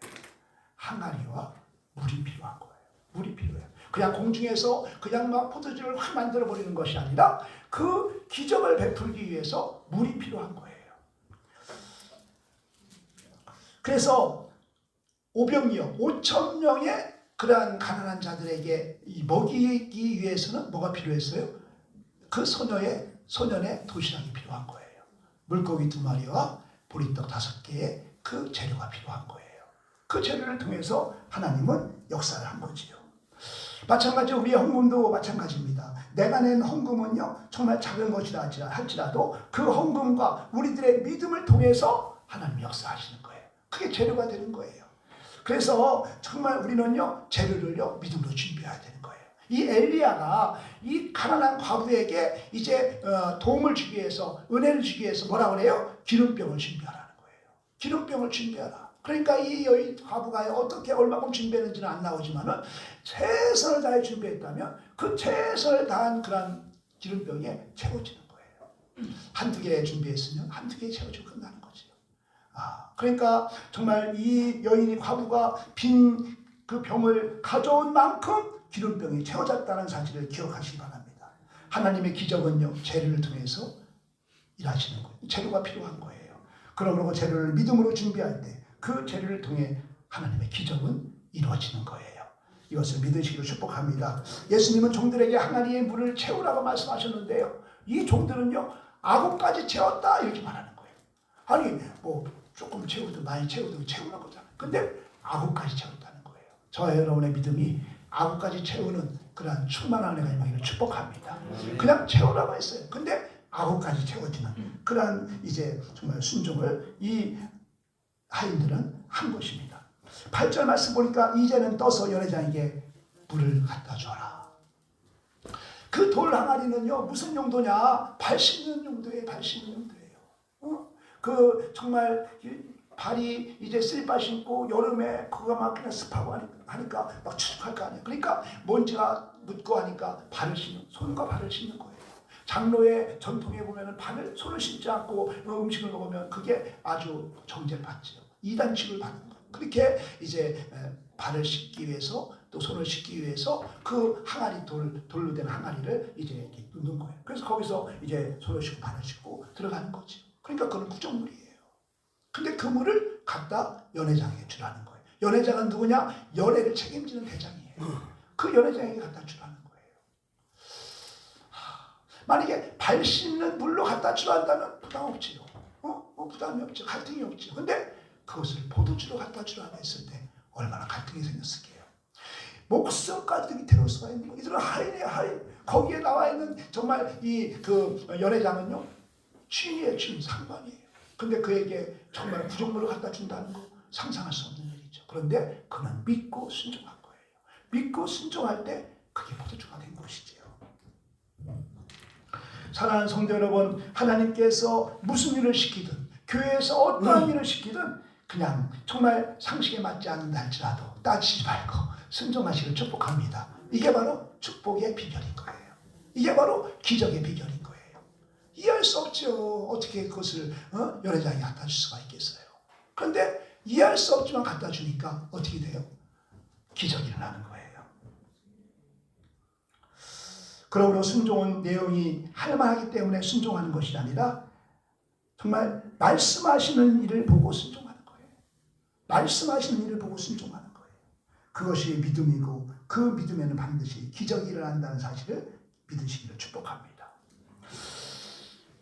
항아리와 물이 필요한 거예요. 물이 필요해요. 그냥 공중에서 그냥 막 포도주를 확 만들어 버리는 것이 아니라 그 기적을 베풀기 위해서 물이 필요한 거예요. 그래서 오병이어 5,000명의 그러한 가난한 자들에게 먹이기 위해서는 뭐가 필요했어요? 그 소년의 도시락이 필요한 거예요. 물고기 2마리와 보리떡 5개의 그 재료가 필요한 거예요. 그 재료를 통해서 하나님은 역사를 한 거지요. 마찬가지로 우리의 헌금도 마찬가지입니다. 내가 낸 헌금은요 정말 작은 것이라 할지라도 그 헌금과 우리들의 믿음을 통해서 하나님이 역사하시는 거예요. 그게 재료가 되는 거예요. 그래서 정말 우리는요 재료를요 믿음으로 준비해야 되는 거예요. 이 엘리야가 이 가난한 과부에게 이제 도움을 주기 위해서 은혜를 주기 위해서 뭐라 그래요? 기름병을 준비하라는 거예요. 기름병을 준비하라. 그러니까 이 여인 과부가 어떻게 얼마큼 준비했는지는 안 나오지만은 최선을 다해 준비했다면 그 최선을 다한 그런 기름병에 채워지는 거예요. 한두 개 준비했으면 한두 개 채워지고 끝나는 거죠. 그러니까 정말 이 여인이 과부가 빈 그 병을 가져온 만큼 기름병이 채워졌다는 사실을 기억하시기 바랍니다. 하나님의 기적은요 재료를 통해서 일하시는 거예요. 재료가 필요한 거예요. 그러므로 재료를 믿음으로 준비할 때 그 재료를 통해 하나님의 기적은 이루어지는 거예요. 이것을 믿으시기를 축복합니다. 예수님은 종들에게 항아리의 물을 채우라고 말씀하셨는데요. 이 종들은요 아구까지 채웠다 이렇게 말하는 거예요. 아니 뭐 조금 채우든 많이 채우든 채우는 거잖아요. 근데 아구까지 채웠다는 거예요. 저와 여러분의 믿음이 아구까지 채우는 그런 충만한 은혜가 임하기를 축복합니다. 그냥 채우라고 했어요. 근데 아구까지 채워지는 그런 이제 정말 순종을 이 하인들은 한 것입니다. 8절 말씀 보니까 이제는 떠서 연회장에게 물을 갖다 줘라. 그 돌 항아리는요 무슨 용도냐? 발 씻는 용도예요. 발 씻는 용도예요. 그 정말 발이 이제 슬리퍼 신고 여름에 그거 막 그냥 습하고 하니까 막 추적할 거 아니에요. 그러니까 먼지가 묻고 하니까 발을 씻는, 손과 발을 씻는 거예요. 장로의 전통에 보면은 손을 씻지 않고 음식을 먹으면 그게 아주 정죄받죠. 이단칙을 받는 거예요. 그렇게 이제 발을 씻기 위해서 또 손을 씻기 위해서 그 항아리 돌로 된 항아리를 이제 이렇게 넣는 거예요. 그래서 거기서 이제 손을 씻고 발을 씻고 들어가는 거죠. 그러니까 그건 구정물이에요. 근데 그 물을 갖다 연회장에게 주라는 거예요. 연회장은 누구냐? 연회를 책임지는 대장이에요. 그 연회장에게 갖다 주라는 거예요. 만약에 발 씻는 물로 갖다 주란다면 부담 없지요. 부담이 없죠. 갈등이 없죠. 근데 그것을 포도주로 갖다 주라고 했을 때 얼마나 갈등이 생겼을게요. 목숨까지 위태로울 수가 있는 거예요. 이들은 하인이에요. 하인. 거기에 나와 있는 정말 이 그 연회장은요 주인이에요. 주인 상관이에요. 근데 그에게 정말 구정물을 갖다 준다는 거 상상할 수 없는 일이죠. 그런데 그는 믿고 순종한 거예요. 믿고 순종할 때 그게 포도주가 된 것이지요. 사랑하는 성도 여러분, 하나님께서 무슨 일을 시키든 교회에서 어떠한 일을 시키든 그냥 정말 상식에 맞지 않는다 할지라도 따지지 말고 순종하시길 축복합니다. 이게 바로 축복의 비결인 거예요. 이게 바로 기적의 비결인 거예요. 이해할 수 없죠. 어떻게 그것을 연회장에 갖다 줄 수가 있겠어요. 그런데 이해할 수 없지만 갖다 주니까 어떻게 돼요? 기적이 일어나는 거예요. 그러므로 순종은 내용이 할만하기 때문에 순종하는 것이 아니라 정말 말씀하시는 일을 보고 순종하는 거예요. 말씀하시는 일을 보고 순종하는 거예요. 그것이 믿음이고 그 믿음에는 반드시 기적이 일어난다는 사실을 믿으시기를 축복합니다.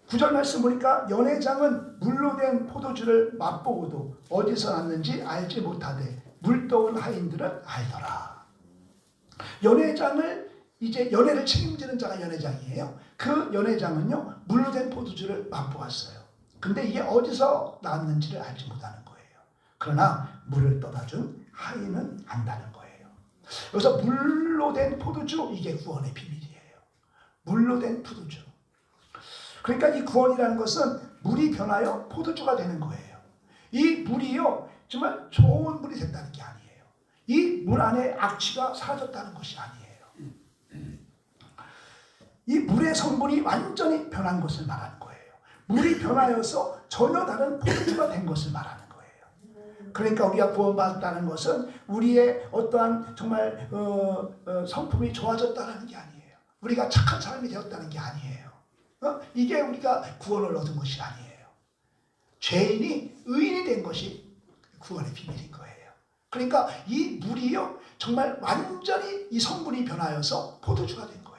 9절 말씀 보니까 연회장은 물로 된 포도주를 맛보고도 어디서 났는지 알지 못하되 물떠온 하인들은 알더라. 연회장을 이제 연회를 책임지는 자가 연회장이에요. 그 연회장은요 물로 된 포도주를 맛보았어요. 근데 이게 어디서 나왔는지를 알지 못하는 거예요. 그러나 물을 떠다준 하인은 안다는 거예요. 여기서 물로 된 포도주, 이게 구원의 비밀이에요. 물로 된 포도주. 그러니까 이 구원이라는 것은 물이 변하여 포도주가 되는 거예요. 이 물이요 정말 좋은 물이 됐다는 게 아니에요. 이 물 안에 악취가 사라졌다는 것이 아니에요. 이 물의 성분이 완전히 변한 것을 말하는 거예요. 물이 변하여서 전혀 다른 포도주가 된 것을 말하는 거예요. 그러니까 우리가 구원받았다는 것은 우리의 어떠한 정말 성품이 좋아졌다는 게 아니에요. 우리가 착한 사람이 되었다는 게 아니에요. 이게 우리가 구원을 얻은 것이 아니에요. 죄인이 의인이 된 것이 구원의 비밀인 거예요. 그러니까 이 물이요 정말 완전히 이 성분이 변하여서 포도주가 된 거예요.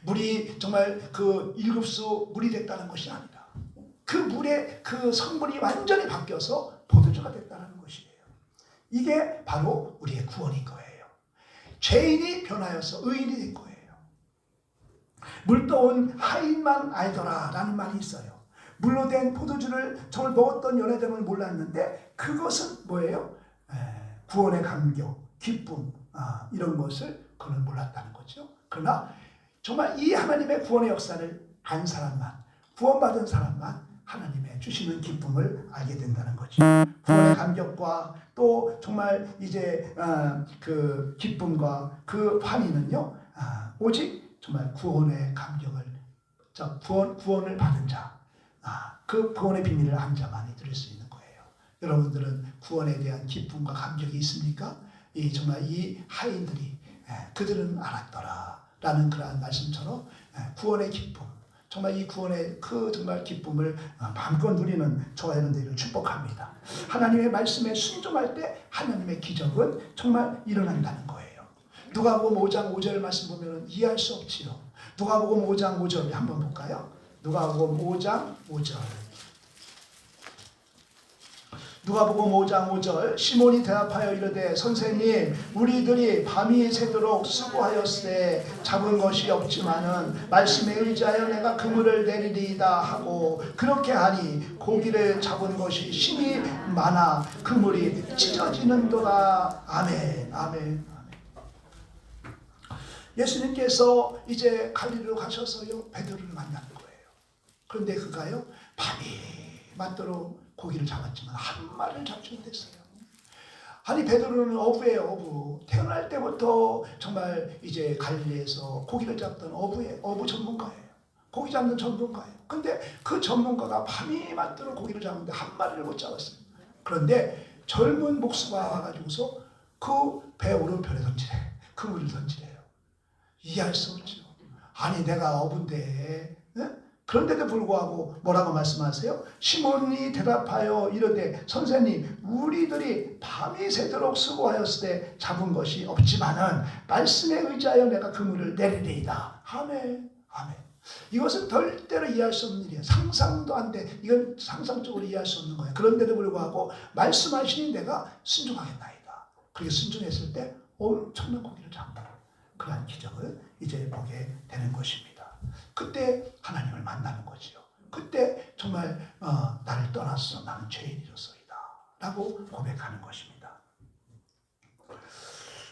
물이 정말 그 1급수 물이 됐다는 것이 아니라 그 물의 그 성분이 완전히 바뀌어서 포도주가 됐다는 것이에요. 이게 바로 우리의 구원인 거예요. 죄인이 변하여서 의인이 된 거예요. 물 떠온 하인만 알더라 라는 말이 있어요. 물로 된 포도주를 정말 먹었던 연회장을 몰랐는데 그것은 뭐예요? 구원의 감격, 기쁨 이런 것을 그는 몰랐다는 거죠. 그러나 정말 이 하나님의 구원의 역사를 안 사람만, 구원받은 사람만 하나님의 주시는 기쁨을 알게 된다는 거죠. 구원의 감격과 또 정말 이제 그 기쁨과 그 환희는요 오직 정말 구원의 감격을 구원을 받은 자, 그 구원의 비밀을 안 자만이 들을 수 있는 거예요. 여러분들은 구원에 대한 기쁨과 감격이 있습니까? 정말 이 하인들이 그들은 알았더라 라는 그러한 말씀처럼 구원의 기쁨, 정말 이 구원의 그 정말 기쁨을 마음껏 누리는 저와 여러분들을 축복합니다. 하나님의 말씀에 순종할 때 하나님의 기적은 정말 일어난다는 거예요. 누가복음 5장 5절 말씀 보면 이해할 수 없지요. 누가복음 5장 5절 한번 볼까요? 누가복음 5장 5절. 누가복음 5장 5절 시몬이 대답하여 이르되 선생님 우리들이 밤이 새도록 수고하였으되 잡은 것이 없지만은 말씀에 의지하여 내가 그물을 내리리이다 하고 그렇게 하니 고기를 잡은 것이 심히 많아 그물이 찢어지는도다. 아멘. 아멘. 예수님께서 이제 갈릴리로 가셔서요 베드로를 만나는 거예요. 그런데 그가요 밤이 맞도록 고기를 잡았지만 한 마리를 잡지 못했어요. 아니 베드로는 어부예요. 어부. 태어날 때부터 정말 이제 갈릴리에서 고기를 잡던 어부 전문가예요. 고기 잡는 전문가예요. 근데 그 전문가가 밤이 맞도록 고기를 잡는데 한 마리를 못 잡았어요. 그런데 젊은 목수가 와가지고서 그 배 오른편에 던지래. 그 물을 던지래요. 이해할 수 없죠. 아니 내가 어부인데 그런데도 불구하고 뭐라고 말씀하세요? 시몬이 대답하여 이르되 선생님 우리들이 밤이 새도록 수고하였을 때 잡은 것이 없지만은 말씀에 의지하여 내가 그물을 내리리이다. 아멘. 아멘. 이것은 절대로 이해할 수 없는 일이에요. 상상도 안 돼. 이건 상상적으로 이해할 수 없는 거예요. 그런데도 불구하고 말씀하시니 내가 순종하겠나이다. 그렇게 순종했을 때 엄청난 고기를 잡는 그러한 기적을 이제 보게 되는 것입니다. 그때 하나님을 만나는 거지요. 그때 정말 나를 떠나서 나는 죄인이로소이다 라고 고백하는 것입니다.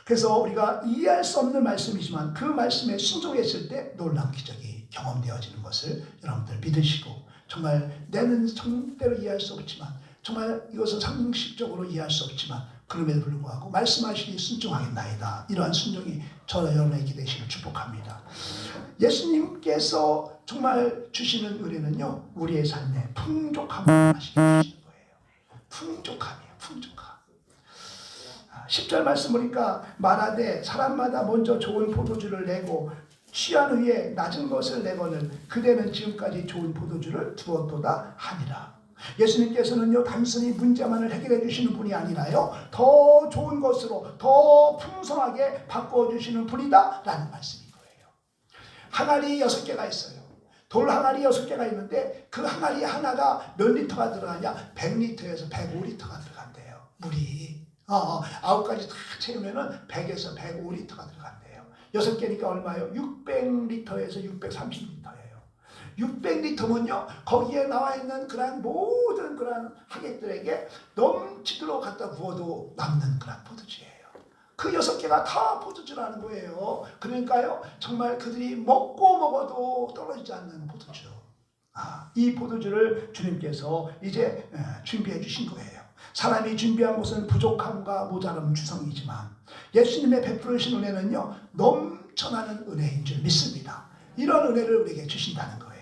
그래서 우리가 이해할 수 없는 말씀이지만 그 말씀에 순종했을 때 놀라운 기적이 경험되어지는 것을 여러분들 믿으시고 정말 내는 절대로 이해할 수 없지만 정말 이것은 상식적으로 이해할 수 없지만 그럼에도 불구하고 말씀하시니 순종하겠나이다. 이러한 순종이 저와 여러분에게 되시길 축복합니다. 예수님께서 정말 주시는 은혜는요 우리의 삶에 풍족함을 하시게 주시는 거예요. 풍족함이에요. 풍족함. 10절 말씀 보니까 말하되 사람마다 먼저 좋은 포도주를 내고 취한 후에 낮은 것을 내거늘 그대는 지금까지 좋은 포도주를 두었도다 하니라. 예수님께서는요 단순히 문제만을 해결해 주시는 분이 아니라요 더 좋은 것으로 더 풍성하게 바꿔 주시는 분이다 라는 말씀인 거예요. 항아리 6개가 있어요. 돌 항아리 6개가 있는데 그 항아리 하나가 몇 리터가 들어가냐 100리터에서 105리터가 들어간대요. 물이 9가지 다 채우면은 100에서 105리터가 들어간대요. 6개니까 얼마예요? 600리터에서 630리터예요. 600리터면요 거기에 나와 있는 그런 모든 그런 하객들에게 넘치도록 갖다 부어도 남는 그런 포도주예요. 그 6개가 다 포도주라는 거예요. 그러니까요 정말 그들이 먹고 먹어도 떨어지지 않는 포도주. 이 포도주를 주님께서 이제 준비해 주신 거예요. 사람이 준비한 것은 부족함과 모자람 주성이지만 예수님의 베푸르신 은혜는요 넘쳐나는 은혜인 줄 믿습니다. 이런 은혜를 우리에게 주신다는 거예요.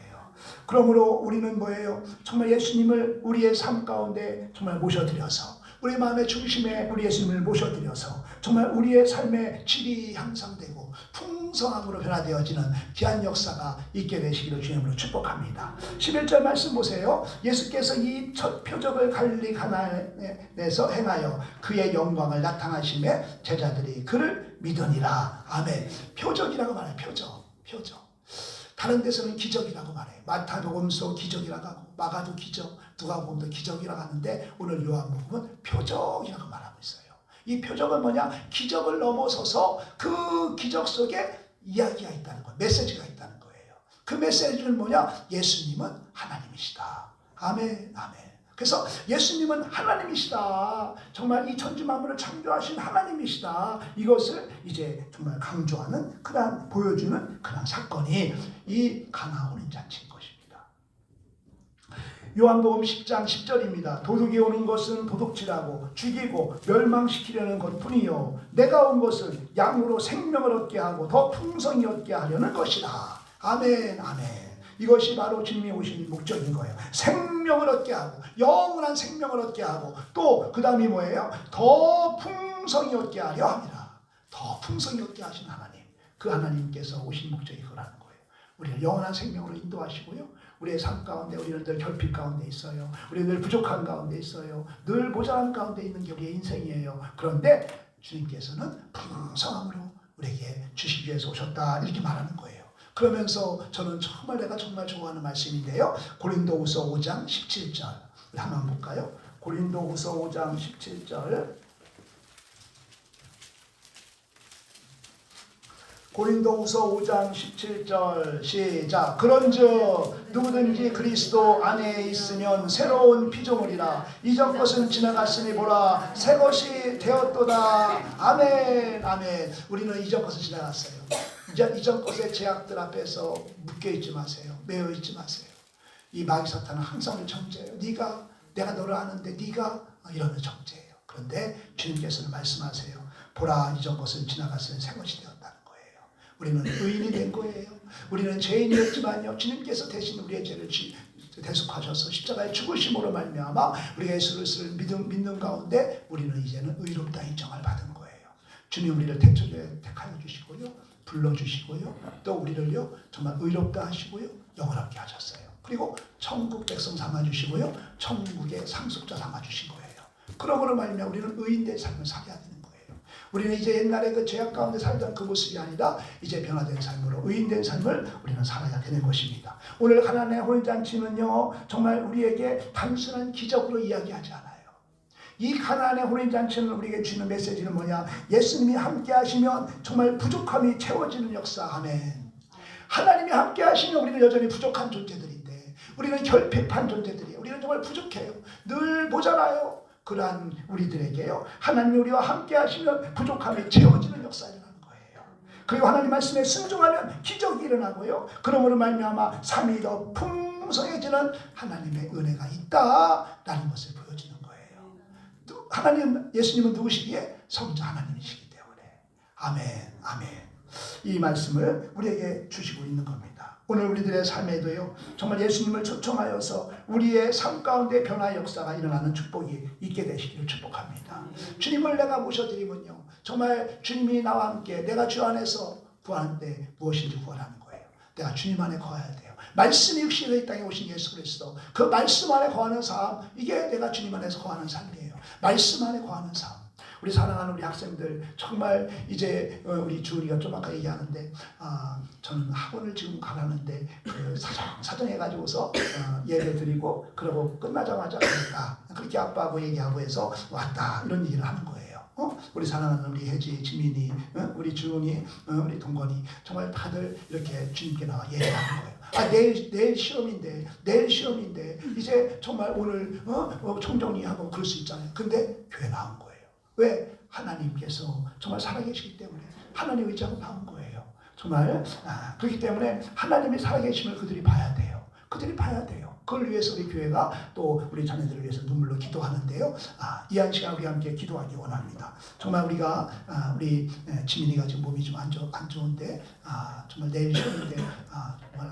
그러므로 우리는 뭐예요? 정말 예수님을 우리의 삶 가운데 정말 모셔드려서 우리 마음의 중심에 우리 예수님을 모셔드려서 정말 우리의 삶의 질이 향상되고 풍성함으로 변화되어지는 귀한 역사가 있게 되시기를 주님으로 축복합니다. 11절 말씀 보세요. 예수께서 이 첫 표적을 갈릴리 가나안에서 행하여 그의 영광을 나타나심에 제자들이 그를 믿으니라. 아멘. 표적이라고 말해요. 표적. 다른 데서는 기적이라고 말해요. 마타복음서 기적이라고 하고 마가도 기적, 누가복음도 기적이라고 하는데 오늘 요한복음은 표적이라고 말하고 있어요. 이 표적은 뭐냐? 기적을 넘어서서 그 기적 속에 이야기가 있다는 거예요. 메시지가 있다는 거예요. 그 메시지는 뭐냐? 예수님은 하나님이시다. 아멘. 그래서 예수님은 하나님이시다. 정말 이 천지 만물을 창조하신 하나님이시다. 이것을 이제 정말 강조하는 그런 보여주는 그런 사건이 이 가나 혼인잔치인 것입니다. 요한복음 10장 10절입니다. 도둑이 오는 것은 도둑질하고 죽이고 멸망시키려는 것뿐이요 내가 온 것은 양으로 생명을 얻게 하고 더 풍성히 얻게 하려는 것이다. 아멘. 이것이 바로 주님이 오신 목적인 거예요. 생명을 얻게 하고 영원한 생명을 얻게 하고 또 그 다음이 뭐예요? 더 풍성히 얻게 하려 합니다. 더 풍성히 얻게 하신 하나님, 그 하나님께서 오신 목적이 그거라는 거예요. 우리를 영원한 생명으로 인도하시고요. 우리의 삶 가운데 우리는 늘 결핍 가운데 있어요. 우리는 늘 부족한 가운데 있어요. 늘 모자란 가운데 있는 게 우리의 인생이에요. 그런데 주님께서는 풍성함으로 우리에게 주시기 위해서 오셨다 이렇게 말하는 거예요. 그러면서 저는 내가 정말 좋아하는 말씀인데요. 고린도후서 5장 17절 우리 한번 볼까요? 고린도후서 5장 17절 고린도후서 5장 17절 시작. 그런즉 누구든지 그리스도 안에 있으면 새로운 피조물이라 이전 것은 지나갔으니 보라 새 것이 되었도다. 아멘. 우리는 이전 것은 지나갔어요. 이전 것의 제약들 앞에서 묶여있지 마세요. 매여있지 마세요. 이 마귀 사탄은 항상 우리 정죄해요. 내가 너를 아는데 네가 이러는 정죄예요. 그런데 주님께서는 말씀하세요. 보라 이전 것은 지나갔으니 새 것이 되었다는 거예요. 우리는 의인이 된 거예요. 우리는 죄인이었지만요 주님께서 대신 우리의 죄를 대속하셔서 십자가의 죽으심으로 말미암아 우리가 예수를 믿는 가운데 우리는 이제는 의롭다 인정을 받은 거예요. 주님 우리를 택하여 주시고요 불러주시고요 또 우리를요 정말 의롭다 하시고요 영원하게 하셨어요. 그리고 천국 백성 삼아주시고요 천국의 상속자 삼아주신 거예요. 그러므로 말미암아 우리는 의인된 삶을 살아야 되는 거예요. 우리는 이제 옛날에 그 죄악 가운데 살던 그 모습이 아니라 이제 변화된 삶으로 의인된 삶을 우리는 살아야 되는 것입니다. 오늘 가나안의 혼인잔치는요 정말 우리에게 단순한 기적으로 이야기하지 않아요. 이 가나안의 혼인잔치는 우리에게 주는 메시지는 뭐냐? 예수님이 함께 하시면 정말 부족함이 채워지는 역사. 아멘. 하나님이 함께 하시면 우리는 여전히 부족한 존재들인데 우리는 결핍한 존재들이에요. 우리는 정말 부족해요. 늘 모자라요. 그러한 우리들에게요 하나님이 우리와 함께 하시면 부족함이 채워지는 역사를 하는 거예요. 그리고 하나님 말씀에 순종하면 기적이 일어나고요 그러므로 말미암아 삶이 더 풍성해지는 하나님의 은혜가 있다라는 것을 보여주는 거예요. 예수님은 누구시기에? 성자 하나님이시기 때문에. 아멘. 이 말씀을 우리에게 주시고 있는 겁니다. 오늘 우리들의 삶에도요 정말 예수님을 초청하여서 우리의 삶 가운데 변화 역사가 일어나는 축복이 있게 되시기를 축복합니다. 주님을 내가 모셔드리면요 정말 주님이 나와 함께 내가 주 안에서 구하는데 무엇인지 구하라는 거예요. 내가 주님 안에 거해야 돼요. 말씀이 육신으로 이 땅에 오신 예수 그리스도 그 말씀 안에 거하는 삶 이게 내가 주님 안에서 거하는 삶이에요. 말씀 안에 거하는 삶. 우리 사랑하는 우리 학생들 정말 이제 우리 주은이가 좀 아까 얘기하는데 저는 학원을 지금 가라는데 사정해가지고서 예배 드리고 그러고 끝나자마자 왔다 그렇게 아빠하고 얘기하고 해서 왔다 이런 얘기를 하는 거예요. 우리 사랑하는 우리 혜지, 지민이, 우리 주은이, 우리 동건이 정말 다들 이렇게 주님께 나와 얘기하는 거예요. 내일 시험인데 이제 정말 오늘 총정리하고 그럴 수 있잖아요. 근데 교회 나온 거예요. 왜? 하나님께서 정말 살아계시기 때문에 하나님 의지하고 나온 거예요. 정말 그렇기 때문에 하나님이 살아계심을 그들이 봐야 돼요. 그들이 봐야 돼요. 그걸 위해서 우리 교회가 또 우리 자녀들을 위해서 눈물로 기도하는데요. 이 한 시간 우리 함께 기도하기 원합니다. 정말 우리가 우리 지민이가 지금 몸이 좀 안 좋은데 정말 내일 시험인데 정말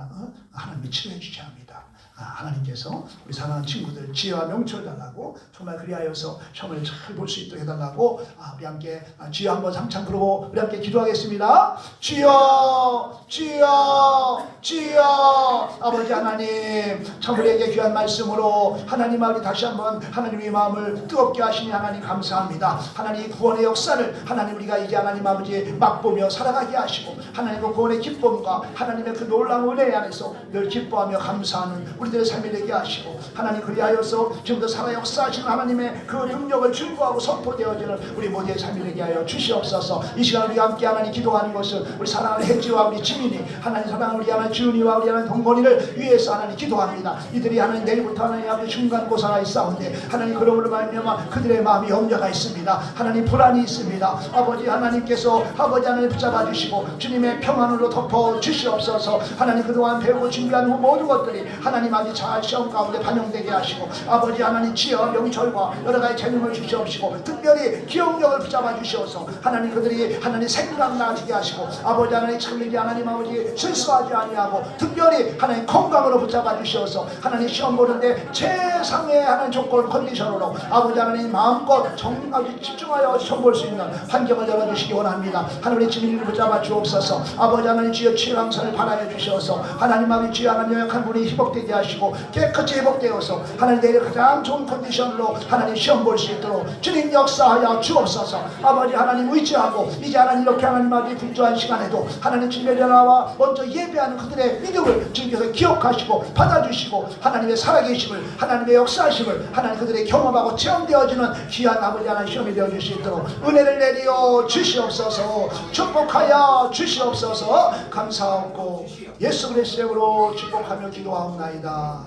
하나님이 치료해 주셔야 합니다. 하나님께서 우리 사랑하는 친구들 지혜와 명철 달라고 정말 그리하여서 시험을 잘 볼 수 있도록 해달라고 우리 함께 주여 한번 삼창 부르고 우리 함께 기도하겠습니다. 주여 주여 주여. 아버지 하나님 참 우리에게 귀한 말씀으로 하나님 아버지 다시 한번 하나님의 마음을 뜨겁게 하시니 하나님 감사합니다. 하나님 구원의 역사를 하나님 우리가 이제 하나님 아버지 맛보며 살아가게 하시고 하나님 그 구원의 기쁨과 하나님의 그 놀라운 은혜 안에서 늘 기뻐하며 감사하는 우리들의 삶이 되게 하시고 하나님 그리하여서 지금도 살아 역사하시는 하나님의 그 능력을 증거하고 선포되어지는 우리 모두의 삶이 되게 하여 주시옵소서. 이 시간 우리가 함께 하나님 기도하는 것은 우리 사랑하는 혜지와 우리 지민이 하나님 사랑하는 우리 하나님 지훈이와 우리 하나님 동건이를 위해서 하나님 기도합니다. 이들이 하나님 내일부터 하나님 앞에 중간고사가 있사온데 하나님 그러므로 말미암아 그들의 마음이 염려가 있습니다. 하나님 불안이 있습니다. 아버지 하나님께서 아버지 하나님 붙잡아 주시고 주님의 평안으로 덮어 주시옵소서. 하나님 그동안 배우고 준비한 모든 것들이 하나님 아버지 잘 시험 가운데 반영되게 하시고 아버지 하나님 지혜와 명철과 여러 가지 재능을 주시옵시고 특별히 기억력을 붙잡아 주시옵소서. 하나님 그들이 하나님 생각나게 하시고 아버지 하나님 참되게 하나님 아버지 실수하지 아니하고 특별히 하나님 건강으로 붙잡아 주시옵소서. 하나님 시험 보는데 최상의 하나님 조건 컨디션으로 아버지 하나님 마음껏 정확히 집중하여 시험 볼 수 있는 환경을 열어주시기 원합니다. 하나님의 지민이를 붙잡아 주옵소서. 아버지 하나님 주여 치유강선을 바라여 주셔서 하나님 아버지 주여 하나님 연약한 분이 회복되게 하시고 깨끗이 회복되어서 하나님 내일 가장 좋은 컨디션으로 하나님 시험 볼 수 있도록 주님 역사하여 주옵소서. 아버지 하나님 의지하고 이제 하나님 이렇게 하나님 아버지 분주한 시간에도 하나님 주님의 전화와 먼저 예배하는 그들의 믿음을 주님께서 기억하시고 받아주시고 하나님의 살아계심을 하나님의 역사하심을 하나님 그들의 경험하고 체험되어지는 귀한 아버지 하나님 시험이 되어줄 수 있도록 은혜를 내리어 주시옵소서. 축복하여 주시옵소서. 감사하고 예수 그리스도의 이름으로 축복하며 기도하옵나이다.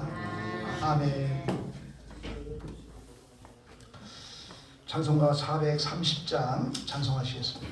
아멘. 찬송가 430장 찬송하시겠습니다.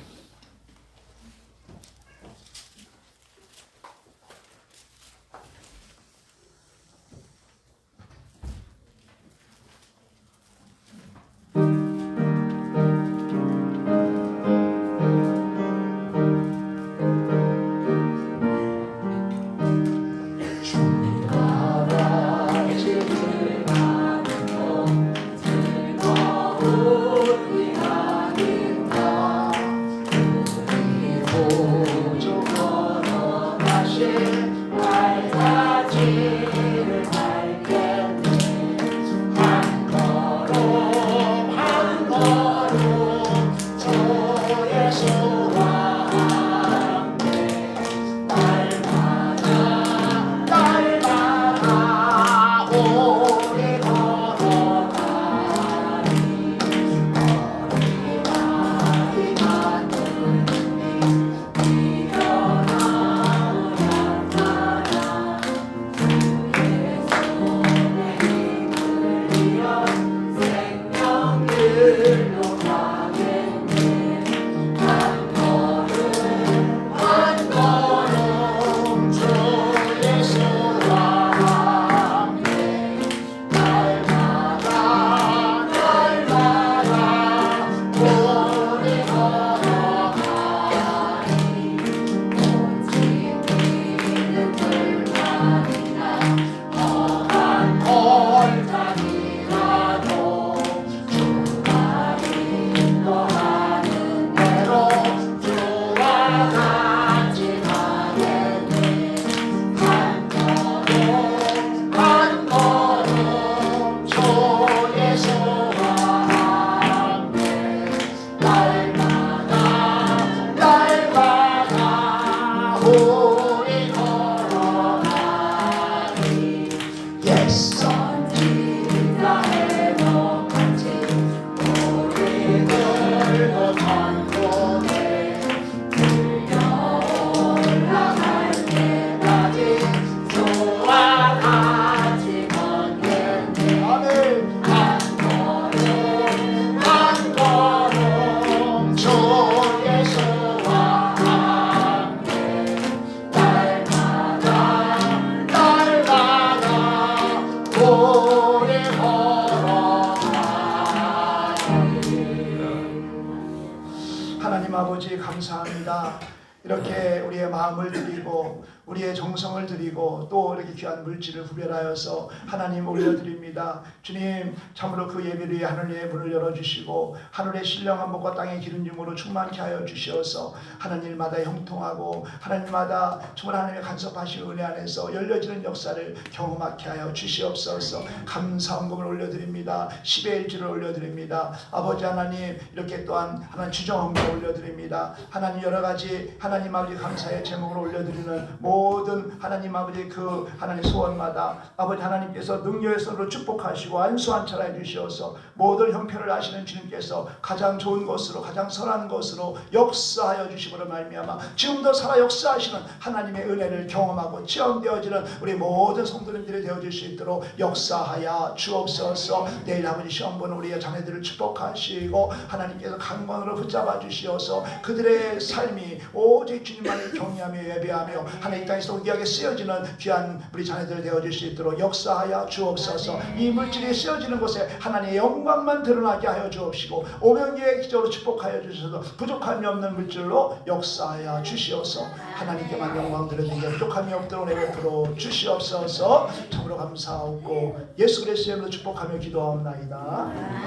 하나님 아버지 감사합니다. 이렇게 우리의 마음을 드리고 우리의 정성을 드리고 또 이렇게 귀한 물질을 구별하여서 하나님 올려드립니다. 주님, 참으로 그 예배를 위해 하늘의 문을 열어주시고 하늘의 신령한 복과 땅의 기름짐으로 충만케 하여 주시어서 하나님마다 형통하고 하나님마다 정말 하나님의 간섭하신 은혜 안에서 열려지는 역사를 경험하게 하여 주시옵소서. 감사헌금을 올려드립니다. 10의 1주를 올려드립니다. 아버지 하나님, 이렇게 또한 하나님 주정헌금을 올려드립니다. 하나님 여러 가지 하나님 아버지 감사의 제목으로 올려드리는 모든 하나님 아버지 그 하나님 소원마다 아버지 하나님께서 능력의 손으로 축복하시고 안수한철해 주시어서 모든 형편을 아시는 주님께서 가장 좋은 것으로 가장 선한 것으로 역사하여 주시므로 말미암아 지금도 살아 역사하시는 하나님의 은혜를 경험하고 체험되어지는 우리 모든 성도님들이 되어질 수 있도록 역사하여 주옵소서. 내일 아버지 시험 보는 우리의 자녀들을 축복하시고 하나님께서 강건으로 붙잡아 주시어서 그들의 삶이 오직 주님만을 경외하며 예배하며 하나님 땅에서 귀하게 쓰여지는 귀한 우리 자녀들 되어질 수 있도록 역사하여 주옵소서. 이 물질이 쓰여지는 곳에 하나님의 영광만 드러나게 하여 주옵시고 오병이의 기적으로 축복하여 주셔서 부족함이 없는 물질로 역사하여 주시옵소서. 하나님께만 영광 드리는 게 부족함이 없도록 내버려 주시옵소서. 참으로 감사하고 예수 그리스도의 이름으로 축복하며 기도하옵나이다.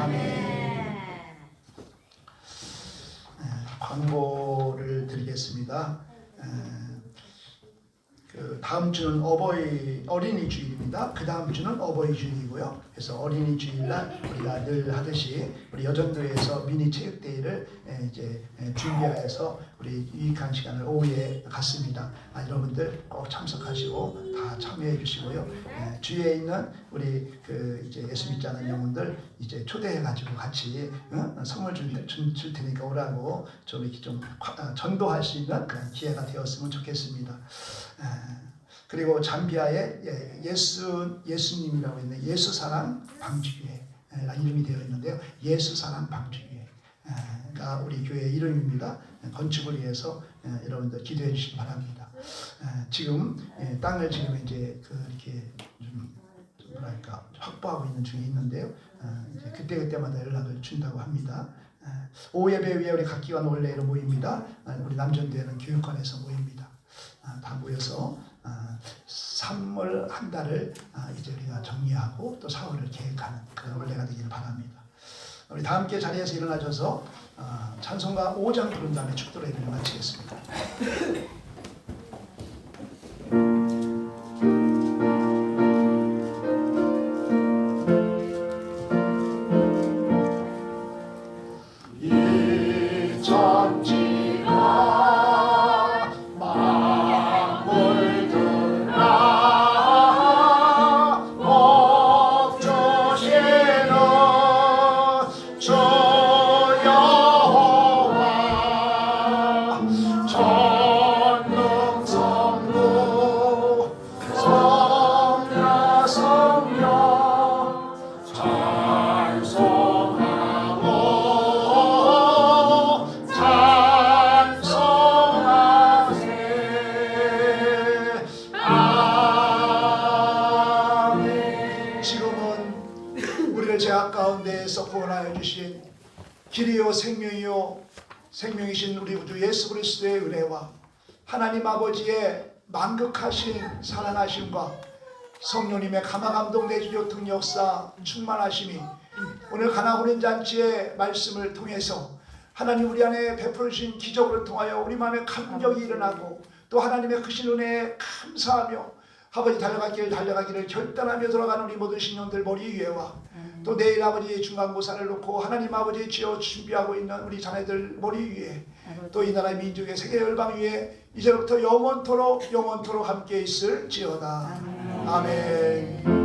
아멘. 광고를 드리겠습니다. 그 다음 주는 어린이 주일입니다. 그 다음 주는 어버이 주일이고요. 그래서 어린이 주일날 우리가 늘 하듯이 우리 여전도에서 미니 체육대회를 이제 준비해서 우리 유익한 시간을 오후에 갖습니다. 여러분들 꼭 참석하시고 다 참여해 주시고요. 주위에 있는 우리 그 이제 예수 믿지 않는 영혼들 이제 초대해 가지고 같이 선물 줄 테니까 오라고 좀 이렇게 좀 전도할 수 있는 그런 기회가 되었으면 좋겠습니다. 그리고 잠비아에 예수님이라고 있는 예수사랑 방주교회 이름이 되어 있는데요. 예수사랑 방주교회가 우리 교회 이름입니다. 건축을 위해서 여러분들 기도해 주시기 바랍니다. 지금 땅을 지금 이제 이렇게 좀 뭐랄까 확보하고 있는 중에 있는데요. 이제 그때마다 연락을 준다고 합니다. 오후 예배 위에 우리 각 기관 원래로 모입니다. 우리 남전도에는 교육관에서 모입니다. 다 모여서 3월 한 달을 이제 우리가 정리하고 또 4월을 계획하는 그런 원래가 되기를 바랍니다. 우리 다 함께 자리에서 일어나셔서 찬송가 5장 부른 다음에 축도로 예배를 마치겠습니다. 구원하여 주신 길이요 생명이요 생명이신 우리 구주 예수 그리스도의 은혜와 하나님 아버지의 만극하신 사랑하심과 성령님의 감화감동 내주교 등역사 충만하심이 오늘 가나혼인 잔치의 말씀을 통해서 하나님 우리 안에 베풀으신 기적을 통하여 우리 마음에 감격이 일어나고 또 하나님의 크신 은혜에 감사하며 아버지 달려가기를 결단하며 돌아가는 우리 모든 신령들 머리 위에와 또 내일 아버지의 중간고사를 놓고 하나님 아버지의 지어 준비하고 있는 우리 자녀들 머리 위에 또 이 나라의 민족의 세계 열방 위에 이제부터 영원토록 함께 있을지어다. 아멘.